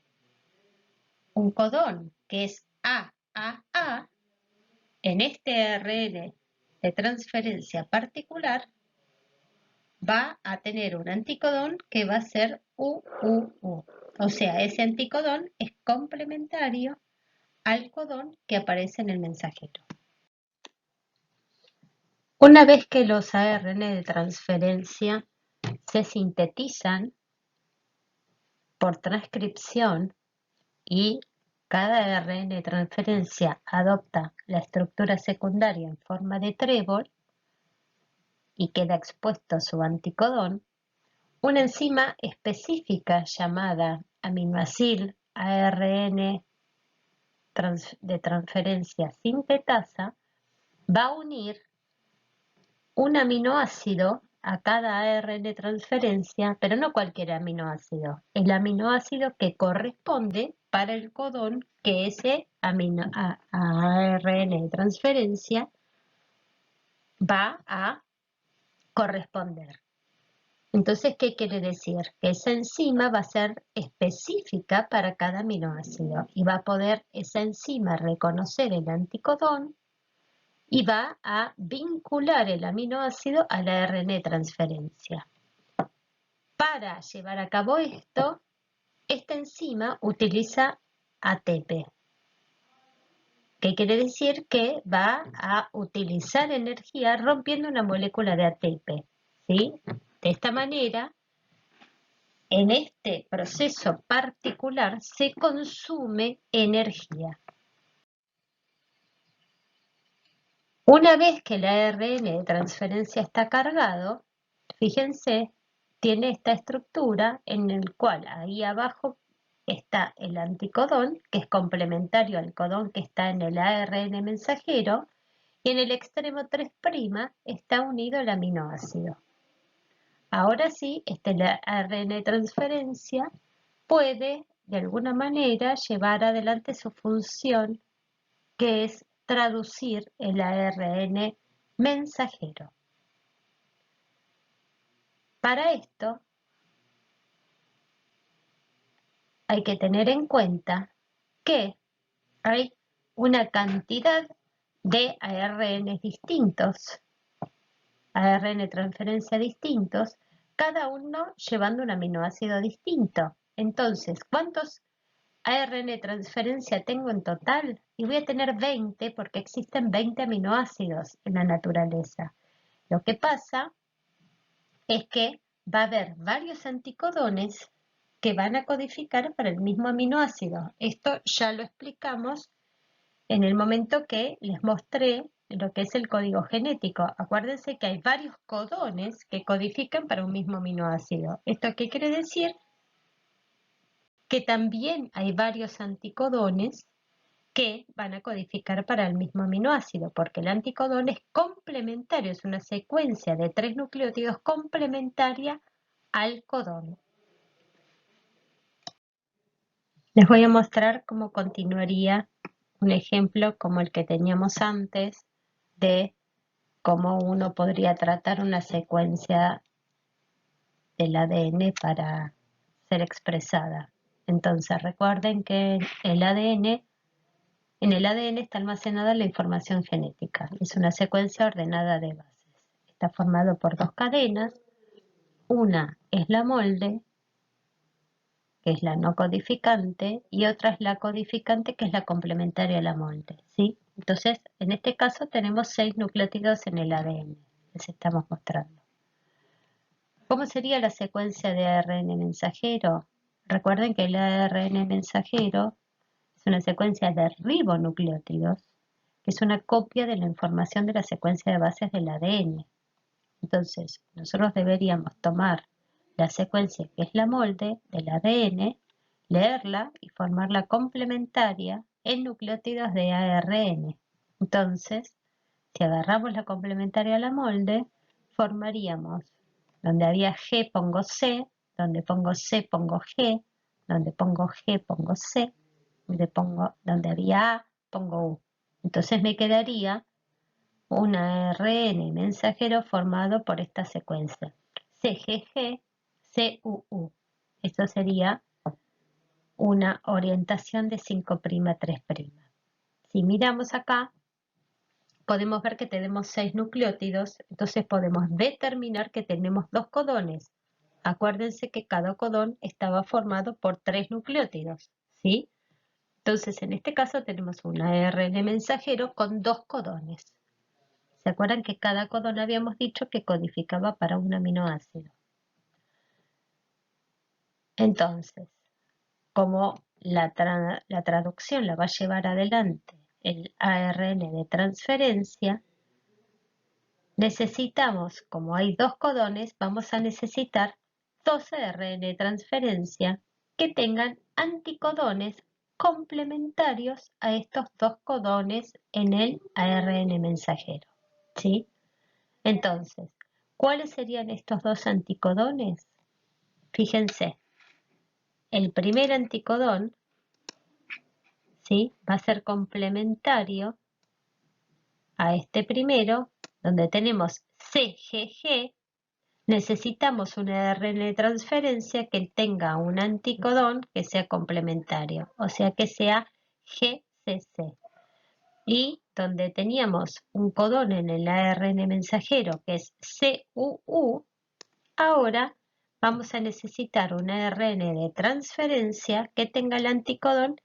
un codón que es AAA, en este ARN de transferencia particular va a tener un anticodón que va a ser UUU. O sea, ese anticodón es complementario al codón que aparece en el mensajero. Una vez que los ARN de transferencia se sintetizan por transcripción y cada ARN de transferencia adopta la estructura secundaria en forma de trébol y queda expuesto su anticodón, una enzima específica llamada aminoacil ARN de transferencia sintetasa va a unir un aminoácido a cada ARN de transferencia, pero no cualquier aminoácido, el aminoácido que corresponde para el codón que ese ARN de transferencia va a corresponder. Entonces, ¿qué quiere decir? Que esa enzima va a ser específica para cada aminoácido y va a poder esa enzima reconocer el anticodón y va a vincular el aminoácido a la ARN transferencia. Para llevar a cabo esto, esta enzima utiliza ATP. ¿Qué quiere decir? Que va a utilizar energía rompiendo una molécula de ATP. ¿Sí? De esta manera, en este proceso particular se consume energía. Una vez que el ARN de transferencia está cargado, fíjense, tiene esta estructura en el cual ahí abajo está el anticodón, que es complementario al codón que está en el ARN mensajero, y en el extremo 3' está unido el aminoácido. Ahora sí, este ARN de transferencia puede, de alguna manera, llevar adelante su función, que es traducir el ARN mensajero. Para esto, hay que tener en cuenta que hay una cantidad de ARN distintos, ARN de transferencia distintos, cada uno llevando un aminoácido distinto. Entonces, ¿cuántos ARN de transferencia tengo en total? Y voy a tener 20 porque existen 20 aminoácidos en la naturaleza. Lo que pasa es que va a haber varios anticodones que van a codificar para el mismo aminoácido. Esto ya lo explicamos en el momento que les mostré lo que es el código genético. Acuérdense que hay varios codones que codifican para un mismo aminoácido. ¿Esto qué quiere decir? Que también hay varios anticodones que van a codificar para el mismo aminoácido, porque el anticodón es complementario, es una secuencia de 3 nucleótidos complementaria al codón. Les voy a mostrar cómo continuaría un ejemplo como el que teníamos antes de cómo uno podría tratar una secuencia del ADN para ser expresada. Entonces recuerden que en el ADN está almacenada la información genética. Es una secuencia ordenada de bases. Está formado por 2 cadenas. Una es la molde, que es la no codificante, y otra es la codificante, que es la complementaria a la molde, ¿sí? Entonces, en este caso tenemos 6 nucleótidos en el ADN, les estamos mostrando. ¿Cómo sería la secuencia de ARN mensajero? Recuerden que el ARN mensajero es una secuencia de ribonucleótidos, que es una copia de la información de la secuencia de bases del ADN. Entonces, nosotros deberíamos tomar la secuencia que es la molde del ADN, leerla y formarla complementaria en nucleótidos de ARN. Entonces, si agarramos la complementaria a la molde, formaríamos, donde había G pongo C, donde pongo C pongo G, donde pongo G pongo C, donde había A pongo U. Entonces me quedaría un ARN mensajero formado por esta secuencia CGG, CUU. Esto sería una orientación de 5'3'. Si miramos acá, podemos ver que tenemos 6 nucleótidos, entonces podemos determinar que tenemos 2 codones. Acuérdense que cada codón estaba formado por 3 nucleótidos, ¿sí? Entonces, en este caso tenemos un ARN mensajero con 2 codones. ¿Se acuerdan que cada codón habíamos dicho que codificaba para un aminoácido? Entonces, como la traducción la va a llevar adelante el ARN de transferencia, necesitamos, como hay 2 codones, vamos a necesitar 2 ARN de transferencia que tengan anticodones complementarios a estos 2 codones en el ARN mensajero, ¿sí? Entonces, ¿cuáles serían estos 2 anticodones? Fíjense, el primer anticodón, ¿sí?, va a ser complementario a este primero, donde tenemos CGG, necesitamos un ARN de transferencia que tenga un anticodón que sea complementario, o sea que sea GCC. Y donde teníamos un codón en el ARN mensajero que es CUU, ahora vamos a necesitar un ARN de transferencia que tenga el anticodón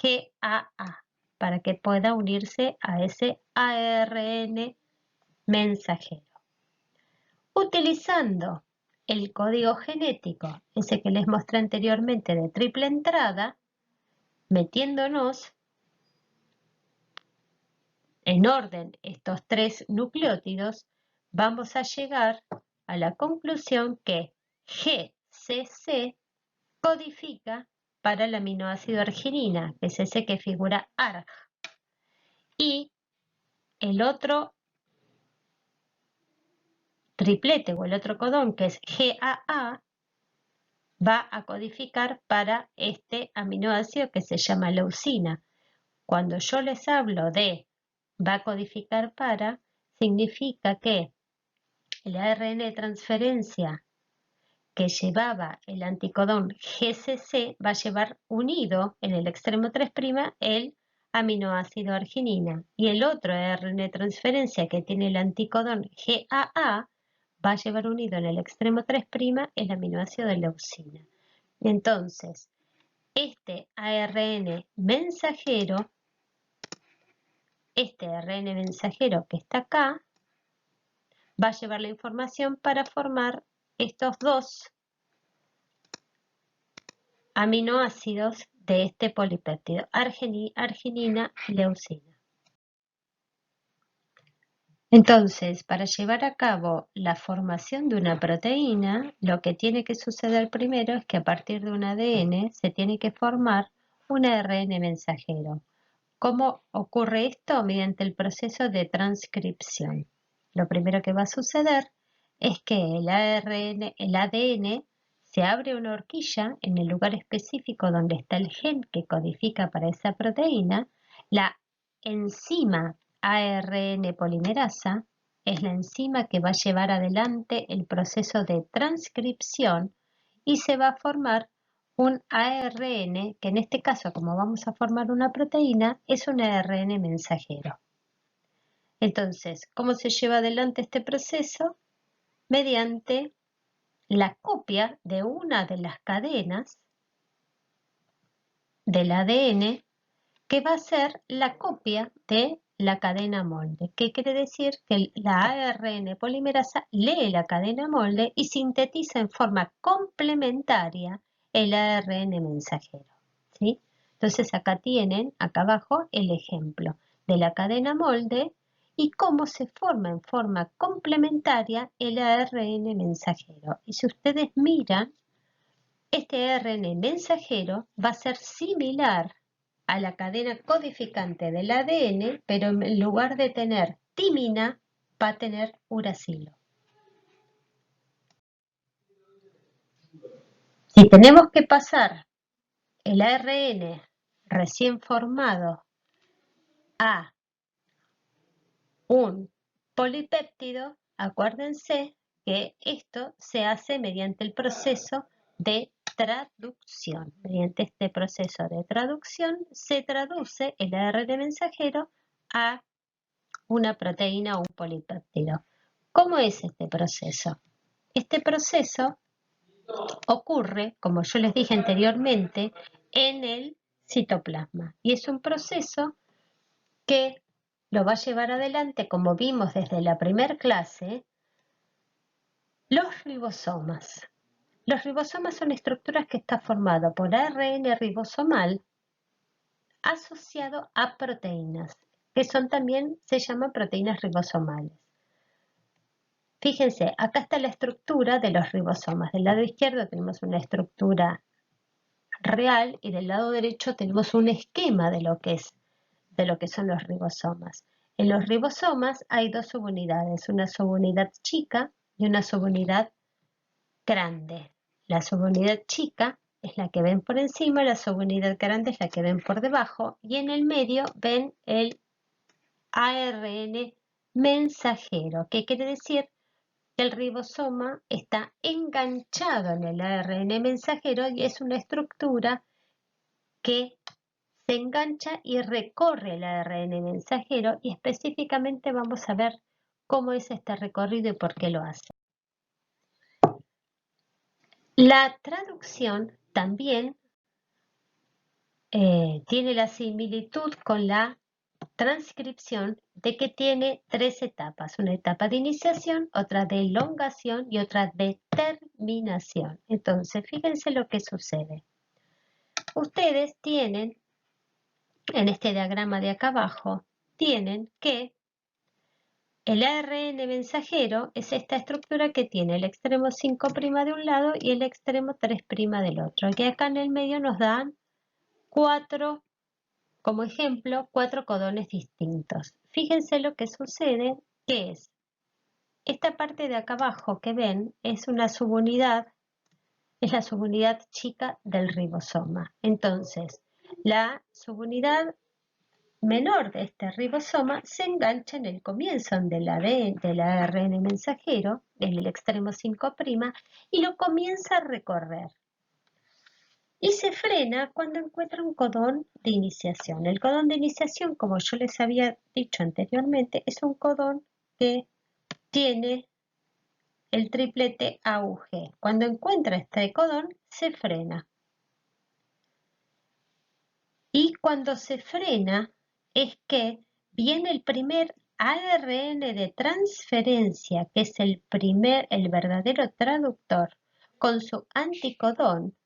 GAA para que pueda unirse a ese ARN mensajero. Utilizando el código genético, ese que les mostré anteriormente de triple entrada, metiéndonos en orden estos tres nucleótidos, vamos a llegar a la conclusión que GCC codifica para el aminoácido arginina, que es ese que figura ARG. Y el otro triplete o el otro codón, que es GAA, va a codificar para este aminoácido que se llama leucina. Cuando yo les hablo de va a codificar para, significa que el ARN de transferencia que llevaba el anticodón GCC va a llevar unido en el extremo 3' el aminoácido arginina y el otro ARN de transferencia que tiene el anticodón GAA va a llevar unido en el extremo 3' el aminoácido de leucina. Entonces, este ARN mensajero, que está acá, va a llevar la información para formar estos dos aminoácidos de este polipéptido, arginina y leucina. Entonces, para llevar a cabo la formación de una proteína, lo que tiene que suceder primero es que a partir de un ADN se tiene que formar un ARN mensajero. ¿Cómo ocurre esto? Mediante el proceso de transcripción. Lo primero que va a suceder es que el ADN se abre una horquilla en el lugar específico donde está el gen que codifica para esa proteína. La enzima ARN polimerasa es la enzima que va a llevar adelante el proceso de transcripción y se va a formar un ARN, que en este caso, como vamos a formar una proteína, es un ARN mensajero. Entonces, ¿cómo se lleva adelante este proceso? Mediante la copia de una de las cadenas del ADN que va a ser la copia de la cadena molde. ¿Qué quiere decir? Que la ARN polimerasa lee la cadena molde y sintetiza en forma complementaria el ARN mensajero. ¿Sí? Entonces acá tienen, acá abajo, el ejemplo de la cadena molde y cómo se forma en forma complementaria el ARN mensajero. Y si ustedes miran, este ARN mensajero va a ser similar a la cadena codificante del ADN, pero en lugar de tener timina, va a tener uracilo. Si tenemos que pasar el ARN recién formado a un polipéptido, acuérdense que esto se hace mediante el proceso de traducción. Mediante este proceso de traducción se traduce el ARN mensajero a una proteína o un polipéptido. ¿Cómo es este proceso? Este proceso ocurre, como yo les dije anteriormente, en el citoplasma y es un proceso que lo va a llevar adelante, como vimos desde la primera clase, los ribosomas. Los ribosomas son estructuras que están formadas por ARN ribosomal asociado a proteínas, que son también, se llaman proteínas ribosomales. Fíjense, acá está la estructura de los ribosomas. Del lado izquierdo tenemos una estructura real y del lado derecho tenemos un esquema de lo que son los ribosomas. En los ribosomas hay dos subunidades, una subunidad chica y una subunidad grande. La subunidad chica es la que ven por encima, la subunidad grande es la que ven por debajo y en el medio ven el ARN mensajero. ¿Qué quiere decir? que el ribosoma está enganchado en el ARN mensajero y es una estructura que se engancha y recorre el ARN mensajero, y específicamente vamos a ver cómo es este recorrido y por qué lo hace. La traducción también tiene la similitud con la transcripción de que tiene tres etapas: una etapa de iniciación, otra de elongación y otra de terminación. Entonces, fíjense lo que sucede. Ustedes tienen, en este diagrama de acá abajo, tienen que el ARN mensajero es esta estructura que tiene el extremo 5' de un lado y el extremo 3' del otro. Que acá en el medio nos dan cuatro, como ejemplo, cuatro codones distintos. Fíjense lo que sucede, que es esta parte de acá abajo que ven es una subunidad, es la subunidad chica del ribosoma. Entonces, la subunidad menor de este ribosoma se engancha en el comienzo del ARN mensajero, en el extremo 5', y lo comienza a recorrer. Y se frena cuando encuentra un codón de iniciación. El codón de iniciación, como yo les había dicho anteriormente, es un codón que tiene el triplete AUG. Cuando encuentra este codón, se frena. Y cuando se frena es que viene el primer ARN de transferencia, que es el verdadero traductor, con su anticodón.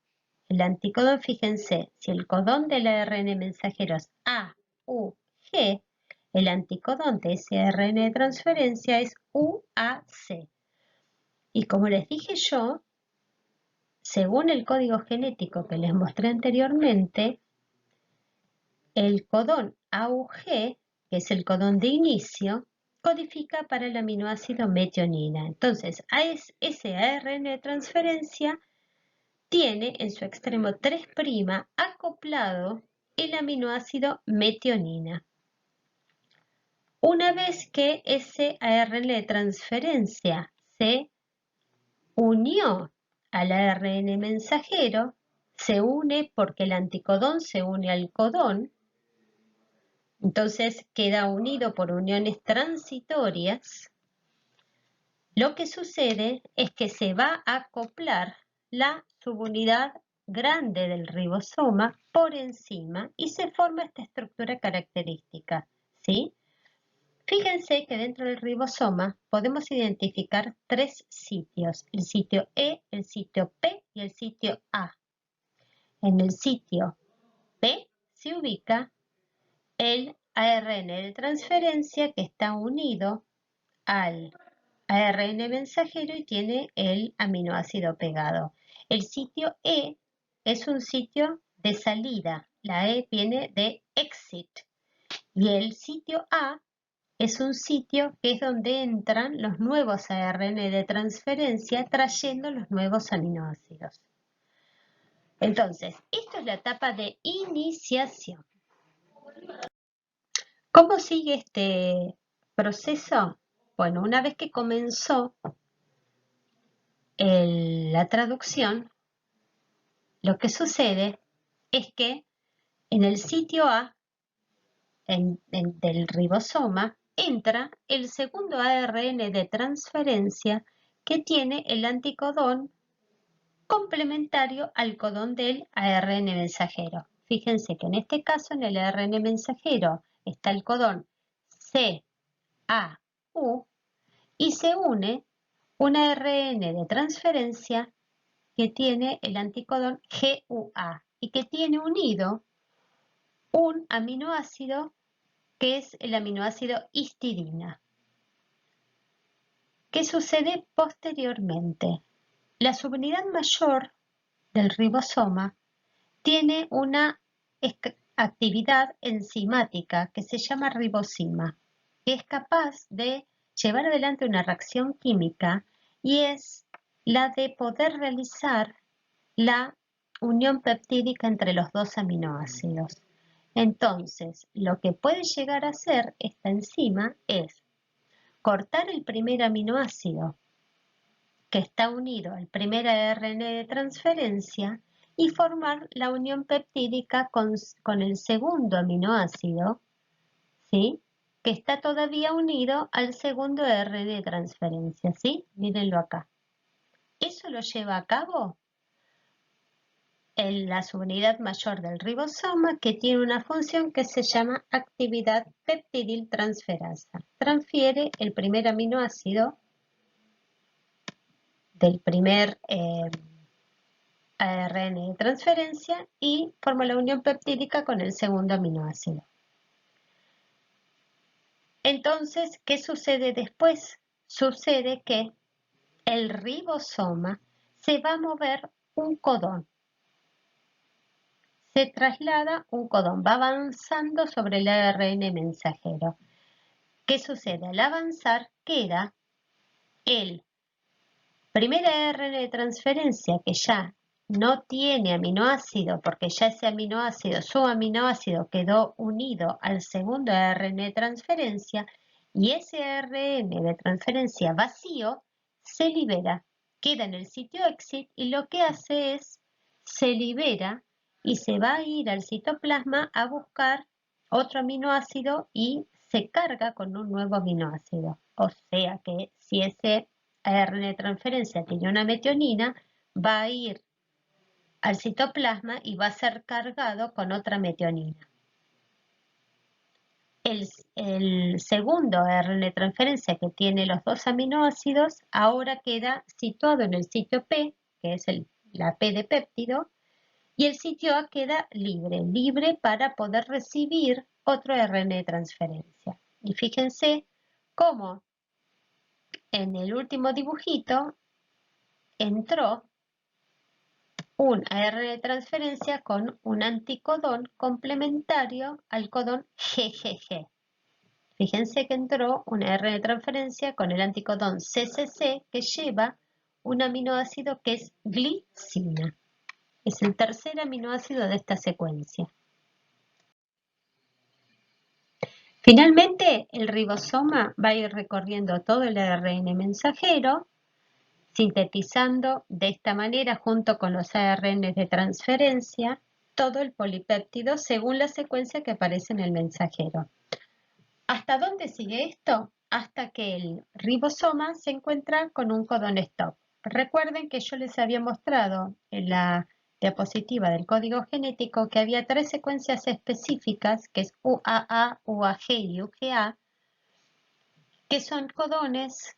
El anticodón, fíjense, si el codón del ARN mensajero es A, U, G, el anticodón de ese ARN de transferencia es UAC. Y como les dije yo, según el código genético que les mostré anteriormente, el codón AUG, que es el codón de inicio, codifica para el aminoácido metionina. Entonces, ese ARN de transferencia tiene en su extremo 3' acoplado el aminoácido metionina. Una vez que ese ARN de transferencia se unió al ARN mensajero, se une porque el anticodón se une al codón, entonces queda unido por uniones transitorias. Lo que sucede es que se va a acoplar la subunidad grande del ribosoma por encima y se forma esta estructura característica, ¿sí? Fíjense que dentro del ribosoma podemos identificar tres sitios: el sitio E, el sitio P y el sitio A. En el sitio P se ubica el ARN de transferencia que está unido al ARN mensajero y tiene el aminoácido pegado. El sitio E es un sitio de salida, la E viene de exit, y el sitio A es un sitio que es donde entran los nuevos ARN de transferencia trayendo los nuevos aminoácidos. Entonces, esto es la etapa de iniciación. ¿Cómo sigue este proceso? Bueno, una vez que comenzó la traducción, lo que sucede es que en el sitio A del ribosoma entra el segundo ARN de transferencia que tiene el anticodón complementario al codón del ARN mensajero. Fíjense que en este caso en el ARN mensajero está el codón CAU y se une un ARN de transferencia que tiene el anticodón GUA y que tiene unido un aminoácido que es el aminoácido histidina. ¿Qué sucede posteriormente? La subunidad mayor del ribosoma tiene una actividad enzimática que se llama ribosima, que es capaz de llevar adelante una reacción química y es la de poder realizar la unión peptídica entre los dos aminoácidos. Entonces, lo que puede llegar a hacer esta enzima es cortar el primer aminoácido que está unido al primer ARN de transferencia y formar la unión peptídica con el segundo aminoácido, ¿sí? Que está todavía unido al segundo ARN de transferencia, ¿sí? Mírenlo acá. Eso lo lleva a cabo en la subunidad mayor del ribosoma, que tiene una función que se llama actividad peptidil transferasa. Transfiere el primer aminoácido del primer ARN de transferencia y forma la unión peptídica con el segundo aminoácido. Entonces, ¿qué sucede después? Sucede que el ribosoma se va a mover un codón. Se traslada un codón, va avanzando sobre el ARN mensajero. ¿Qué sucede? Al avanzar queda el primer ARN de transferencia que ya no tiene aminoácido porque ya ese aminoácido, su aminoácido quedó unido al segundo ARN de transferencia y ese ARN de transferencia vacío se libera, queda en el sitio exit y lo que hace es se libera y se va a ir al citoplasma a buscar otro aminoácido y se carga con un nuevo aminoácido. O sea que si ese ARN de transferencia tiene una metionina, va a ir al citoplasma y va a ser cargado con otra metionina. El segundo ARN de transferencia que tiene los dos aminoácidos ahora queda situado en el sitio P, que es la P de péptido, y el sitio A queda libre para poder recibir otro ARN de transferencia. Y fíjense cómo en el último dibujito entró un ARN de transferencia con un anticodón complementario al codón GGG. Fíjense que entró un ARN de transferencia con el anticodón CCC que lleva un aminoácido que es glicina. Es el tercer aminoácido de esta secuencia. Finalmente, el ribosoma va a ir recorriendo todo el ARN mensajero, sintetizando de esta manera, junto con los ARN de transferencia, todo el polipéptido según la secuencia que aparece en el mensajero. ¿Hasta dónde sigue esto? Hasta que el ribosoma se encuentra con un codón stop. Recuerden que yo les había mostrado en la diapositiva del código genético que había tres secuencias específicas, que es UAA, UAG y UGA, que son codones,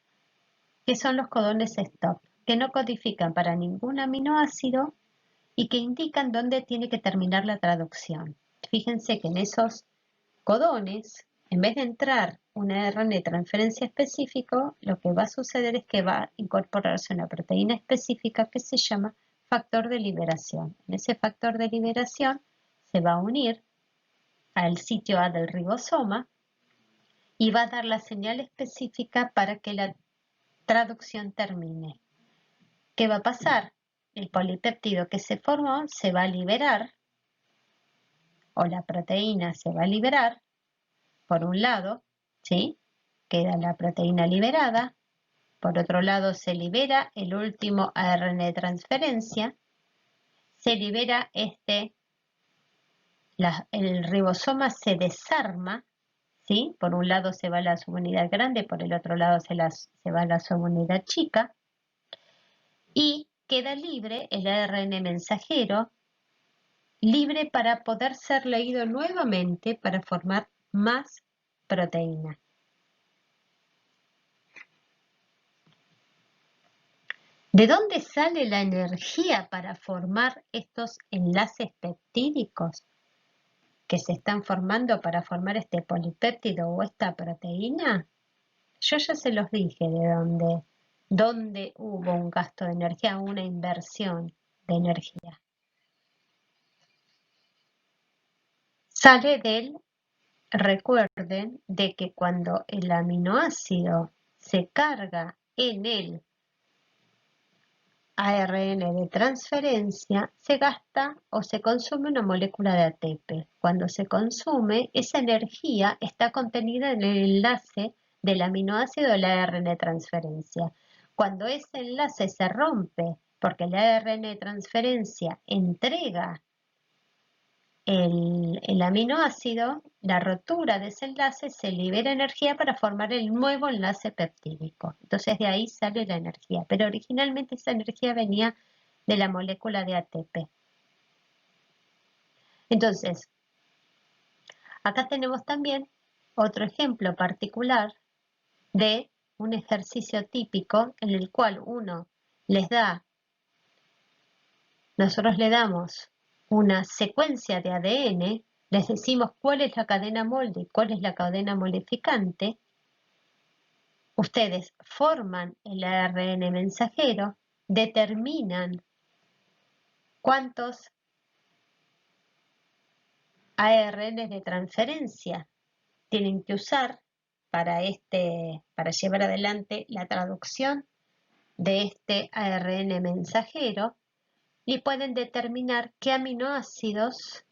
que son los codones stop, que no codifican para ningún aminoácido y que indican dónde tiene que terminar la traducción. Fíjense que en esos codones, en vez de entrar un ARN de transferencia específico, lo que va a suceder es que va a incorporarse una proteína específica que se llama factor de liberación. En ese factor de liberación se va a unir al sitio A del ribosoma y va a dar la señal específica para que la traducción termine. ¿Qué va a pasar? El polipéptido que se formó se va a liberar, o la proteína se va a liberar, por un lado, ¿sí? Queda la proteína liberada. Por otro lado, se libera el último ARN de transferencia. Se libera el ribosoma se desarma, ¿sí? Por un lado se va la subunidad grande, por el otro lado se va la subunidad chica. Y queda libre el ARN mensajero, libre para poder ser leído nuevamente para formar más proteína. ¿De dónde sale la energía para formar estos enlaces peptídicos que se están formando para formar este polipéptido o esta proteína? Yo ya se los dije de dónde hubo un gasto de energía, una inversión de energía. Sale recuerden, de que cuando el aminoácido se carga en el ARN de transferencia, se gasta o se consume una molécula de ATP. Cuando se consume, esa energía está contenida en el enlace del aminoácido del ARN de transferencia. Cuando ese enlace se rompe, porque el ARN de transferencia entrega el aminoácido, la rotura de ese enlace se libera energía para formar el nuevo enlace peptídico. Entonces de ahí sale la energía, pero originalmente esa energía venía de la molécula de ATP. Entonces, acá tenemos también otro ejemplo particular de un ejercicio típico en el cual nosotros le damos una secuencia de ADN, les decimos cuál es la cadena molde y cuál es la cadena modificante, ustedes forman el ARN mensajero, determinan cuántos ARN de transferencia tienen que usar para llevar adelante la traducción de este ARN mensajero y pueden determinar qué aminoácidos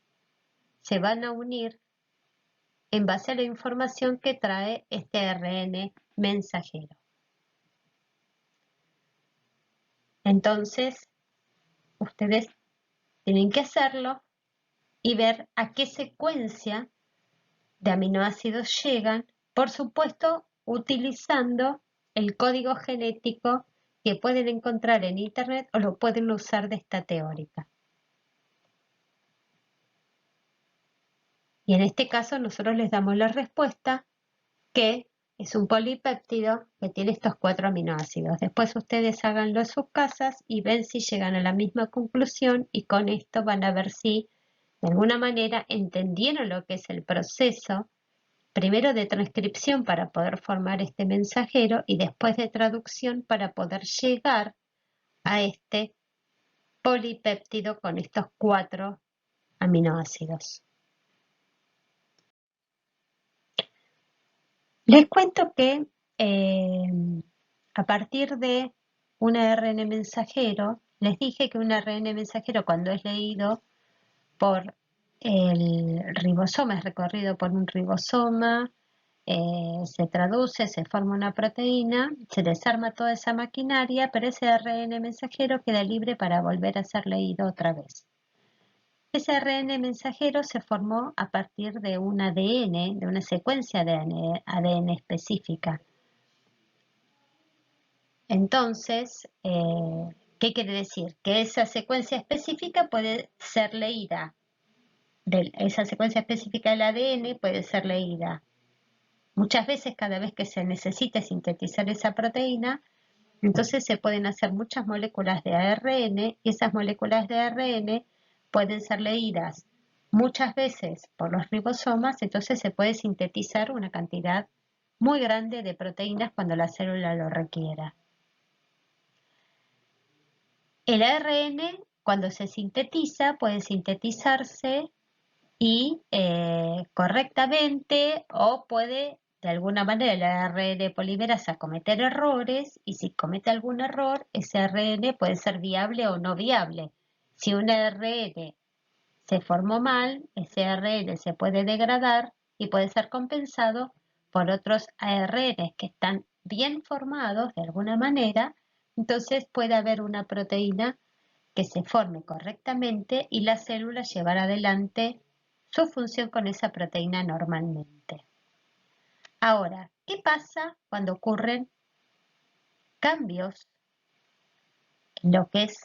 se van a unir en base a la información que trae este ARN mensajero. Entonces, ustedes tienen que hacerlo y ver a qué secuencia de aminoácidos llegan, por supuesto, utilizando el código genético que pueden encontrar en Internet o lo pueden usar de esta teórica. Y en este caso nosotros les damos la respuesta que es un polipéptido que tiene estos 4 aminoácidos. Después ustedes háganlo en sus casas y ven si llegan a la misma conclusión y con esto van a ver si de alguna manera entendieron lo que es el proceso, primero de transcripción para poder formar este mensajero y después de traducción para poder llegar a este polipéptido con estos 4 aminoácidos. Les cuento que a partir de un ARN mensajero, les dije que un ARN mensajero cuando es leído por el ribosoma, es recorrido por un ribosoma, se traduce, se forma una proteína, se desarma toda esa maquinaria, pero ese ARN mensajero queda libre para volver a ser leído otra vez. Ese ARN mensajero se formó a partir de un ADN, de una secuencia de ADN específica. Entonces, ¿qué quiere decir? Que esa secuencia específica puede ser leída, esa secuencia específica del ADN puede ser leída muchas veces cada vez que se necesite sintetizar esa proteína. Entonces se pueden hacer muchas moléculas de ARN y esas moléculas de ARN pueden ser leídas muchas veces por los ribosomas, entonces se puede sintetizar una cantidad muy grande de proteínas cuando la célula lo requiera. El ARN, cuando se sintetiza, puede sintetizarse y correctamente o puede de alguna manera el ARN polimerasa cometer errores y si comete algún error, ese ARN puede ser viable o no viable. Si un ARN se formó mal, ese ARN se puede degradar y puede ser compensado por otros ARN que están bien formados de alguna manera, entonces puede haber una proteína que se forme correctamente y la célula llevar adelante su función con esa proteína normalmente. Ahora, ¿qué pasa cuando ocurren cambios en lo que es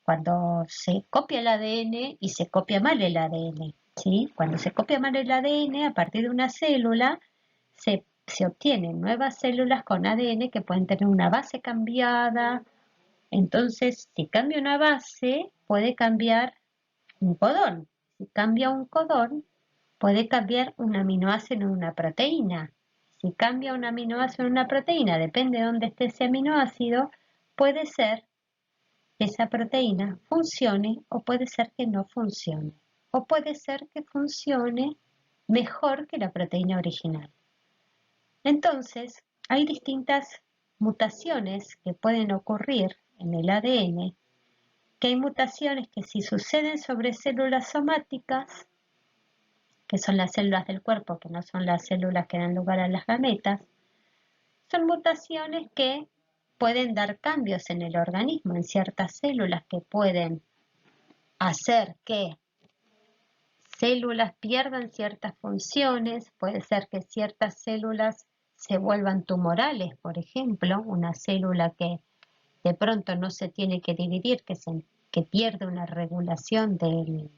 cuando se copia el ADN y se copia mal el ADN? ¿Sí? Cuando se copia mal el ADN, a partir de una célula, se obtienen nuevas células con ADN que pueden tener una base cambiada. Entonces, si cambia una base, puede cambiar un codón. Si cambia un codón, puede cambiar un aminoácido en una proteína. Si cambia un aminoácido en una proteína, depende de dónde esté ese aminoácido, puede ser que esa proteína funcione o puede ser que no funcione. O puede ser que funcione mejor que la proteína original. Entonces, hay distintas mutaciones que pueden ocurrir en el ADN, que hay mutaciones que si suceden sobre células somáticas, que son las células del cuerpo, que no son las células que dan lugar a las gametas, son mutaciones que pueden dar cambios en el organismo, en ciertas células que pueden hacer que células pierdan ciertas funciones, puede ser que ciertas células se vuelvan tumorales, por ejemplo, una célula que de pronto no se tiene que dividir, que pierde una regulación del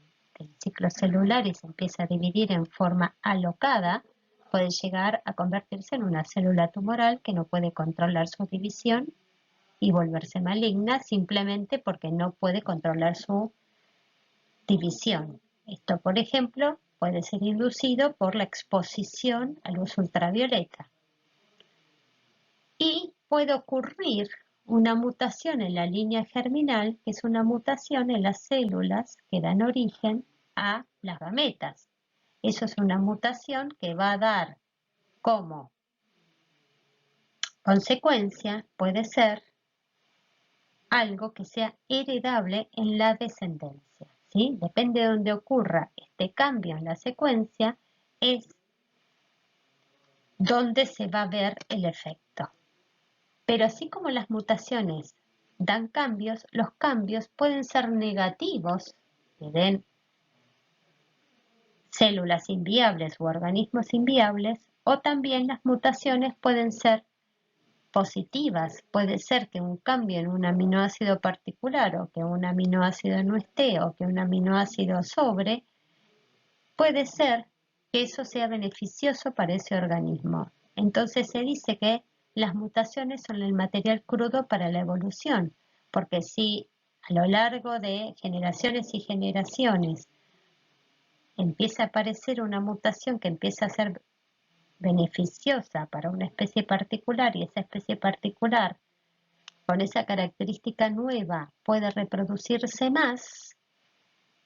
ciclo celular y se empieza a dividir en forma alocada, puede llegar a convertirse en una célula tumoral que no puede controlar su división y volverse maligna simplemente porque no puede controlar su división. Esto, por ejemplo, puede ser inducido por la exposición a luz ultravioleta. Y puede ocurrir una mutación en la línea germinal, que es una mutación en las células que dan origen a las gametas. Eso es una mutación que va a dar como consecuencia, puede ser algo que sea heredable en la descendencia, ¿sí? Depende de donde ocurra este cambio en la secuencia, es donde se va a ver el efecto. Pero así como las mutaciones dan cambios, los cambios pueden ser negativos, que den células inviables u organismos inviables, o también las mutaciones pueden ser positivas. Puede ser que un cambio en un aminoácido particular o que un aminoácido no esté o que un aminoácido sobre, puede ser que eso sea beneficioso para ese organismo. Entonces se dice que las mutaciones son el material crudo para la evolución, porque si a lo largo de generaciones y generaciones empieza a aparecer una mutación que empieza a ser beneficiosa para una especie particular y esa especie particular con esa característica nueva puede reproducirse más,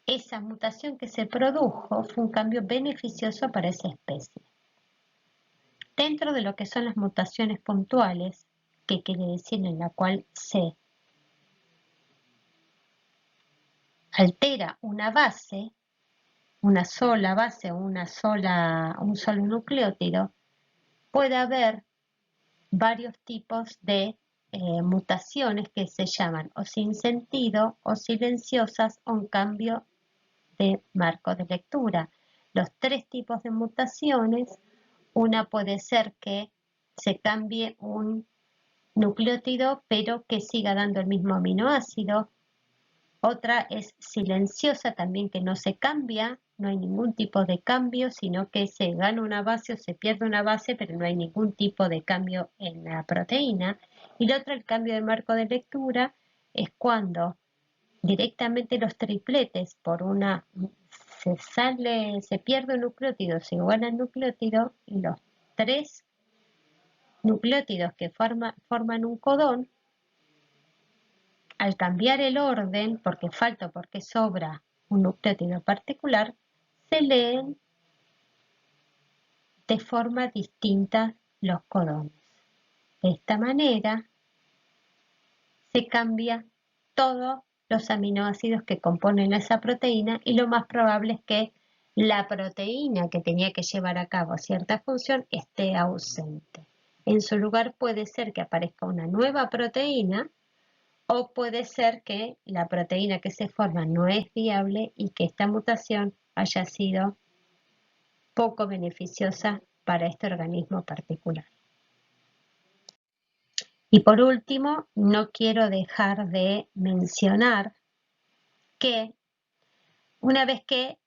esa mutación que se produjo fue un cambio beneficioso para esa especie. Dentro de lo que son las mutaciones puntuales, que quiere decir en la cual se altera una base, una sola base o un solo nucleótido, puede haber varios tipos de mutaciones que se llaman o sin sentido o silenciosas o en cambio de marco de lectura. Los tres tipos de mutaciones, una puede ser que se cambie un nucleótido pero que siga dando el mismo aminoácido. Otra es silenciosa también, que no se cambia, no hay ningún tipo de cambio, sino que se gana una base o se pierde una base, pero no hay ningún tipo de cambio en la proteína. Y la otra, el cambio de marco de lectura, es cuando directamente los tripletes se pierde un nucleótido, se iguala el nucleótido y los tres nucleótidos que forman un codón, al cambiar el orden, porque falta o porque sobra un nucleótido particular, se leen de forma distinta los codones. De esta manera se cambia todos los aminoácidos que componen esa proteína y lo más probable es que la proteína que tenía que llevar a cabo cierta función esté ausente. En su lugar puede ser que aparezca una nueva proteína o puede ser que la proteína que se forma no es viable y que esta mutación haya sido poco beneficiosa para este organismo particular. Y por último, no quiero dejar de mencionar que una vez que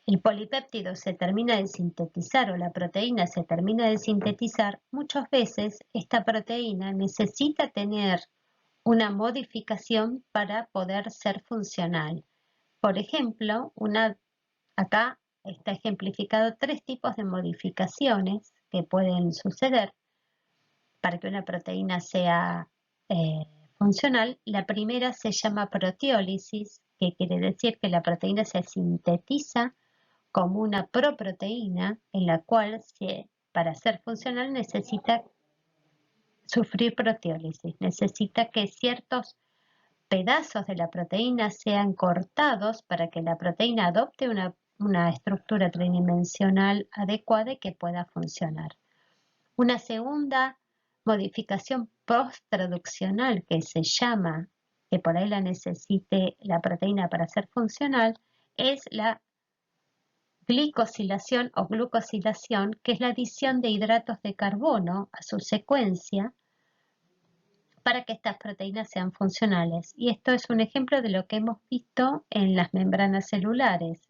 el polipéptido se termina de sintetizar o la proteína se termina de sintetizar, muchas veces esta proteína necesita tener una modificación para poder ser funcional. Por ejemplo, acá está ejemplificado tres tipos de modificaciones que pueden suceder para que una proteína sea funcional. La primera se llama proteólisis, que quiere decir que la proteína se sintetiza como una proproteína en la cual para ser funcional necesita sufrir proteólisis, necesita que ciertos pedazos de la proteína sean cortados para que la proteína adopte una estructura tridimensional adecuada y que pueda funcionar. Una segunda modificación post-traduccional que se llama, que por ahí la necesite la proteína para ser funcional, es la glicosilación o glucosilación, que es la adición de hidratos de carbono a su secuencia para que estas proteínas sean funcionales. Y esto es un ejemplo de lo que hemos visto en las membranas celulares.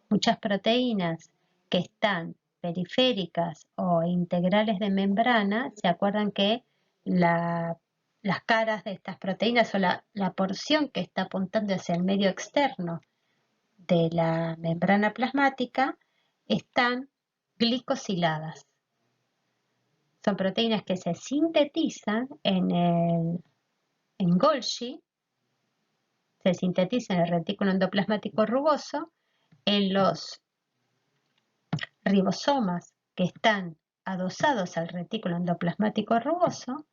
Muchas proteínas que están periféricas o integrales de membrana, se acuerdan que las caras de estas proteínas o la porción que está apuntando hacia el medio externo de la membrana plasmática están glicosiladas. Son proteínas que se sintetizan en Golgi, se sintetiza en el retículo endoplasmático rugoso, en los ribosomas que están adosados al retículo endoplasmático rugoso,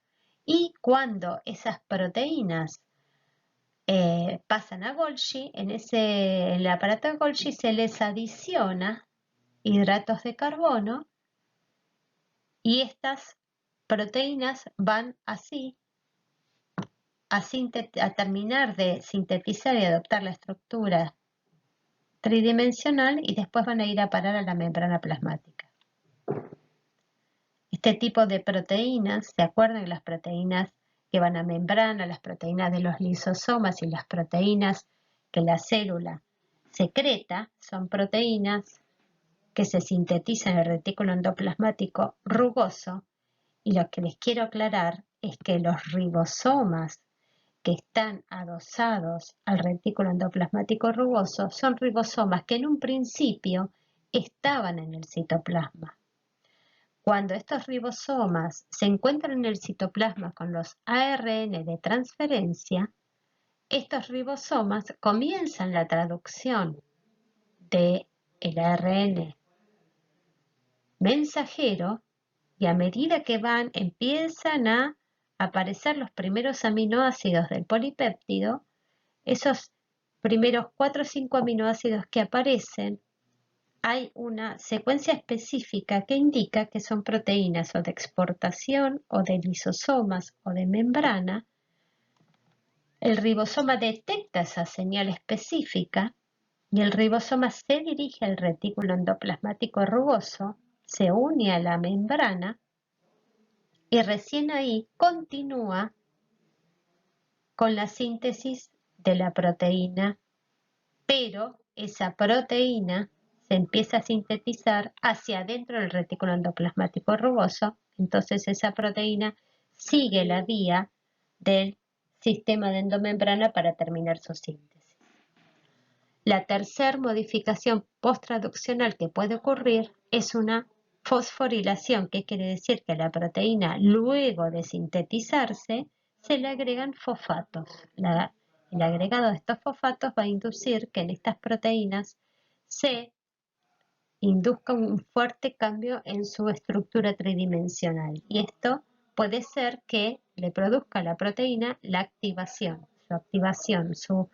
y cuando esas proteínas pasan a Golgi, en el aparato de Golgi se les adiciona hidratos de carbono y estas proteínas van así a terminar de sintetizar y adoptar la estructura tridimensional y después van a ir a parar a la membrana plasmática. Este tipo de proteínas, ¿se acuerdan de las proteínas que van a membrana, las proteínas de los lisosomas y las proteínas que la célula secreta? Son proteínas que se sintetizan en el retículo endoplasmático rugoso, y lo que les quiero aclarar es que los ribosomas que están adosados al retículo endoplasmático rugoso son ribosomas que en un principio estaban en el citoplasma. Cuando estos ribosomas se encuentran en el citoplasma con los ARN de transferencia, estos ribosomas comienzan la traducción del ARN mensajero, y a medida que empiezan a aparecer los primeros aminoácidos del polipéptido, esos primeros 4 o 5 aminoácidos que aparecen, hay una secuencia específica que indica que son proteínas o de exportación o de lisosomas o de membrana. El ribosoma detecta esa señal específica y el ribosoma se dirige al retículo endoplasmático rugoso, se une a la membrana y recién ahí continúa con la síntesis de la proteína, pero esa proteína se empieza a sintetizar hacia adentro del retículo endoplasmático rugoso, entonces esa proteína sigue la vía del sistema de endomembrana para terminar su síntesis. La tercera modificación posttraduccional que puede ocurrir es una fosforilación, que quiere decir que a la proteína, luego de sintetizarse, se le agregan fosfatos. El agregado de estos fosfatos va a inducir que en estas proteínas se induzca un fuerte cambio en su estructura tridimensional. Y esto puede ser que le produzca a la proteína la activación, su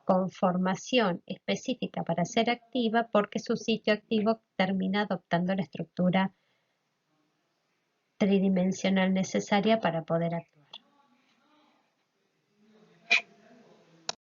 conformación específica para ser activa, porque su sitio activo termina adoptando la estructura tridimensional necesaria para poder actuar.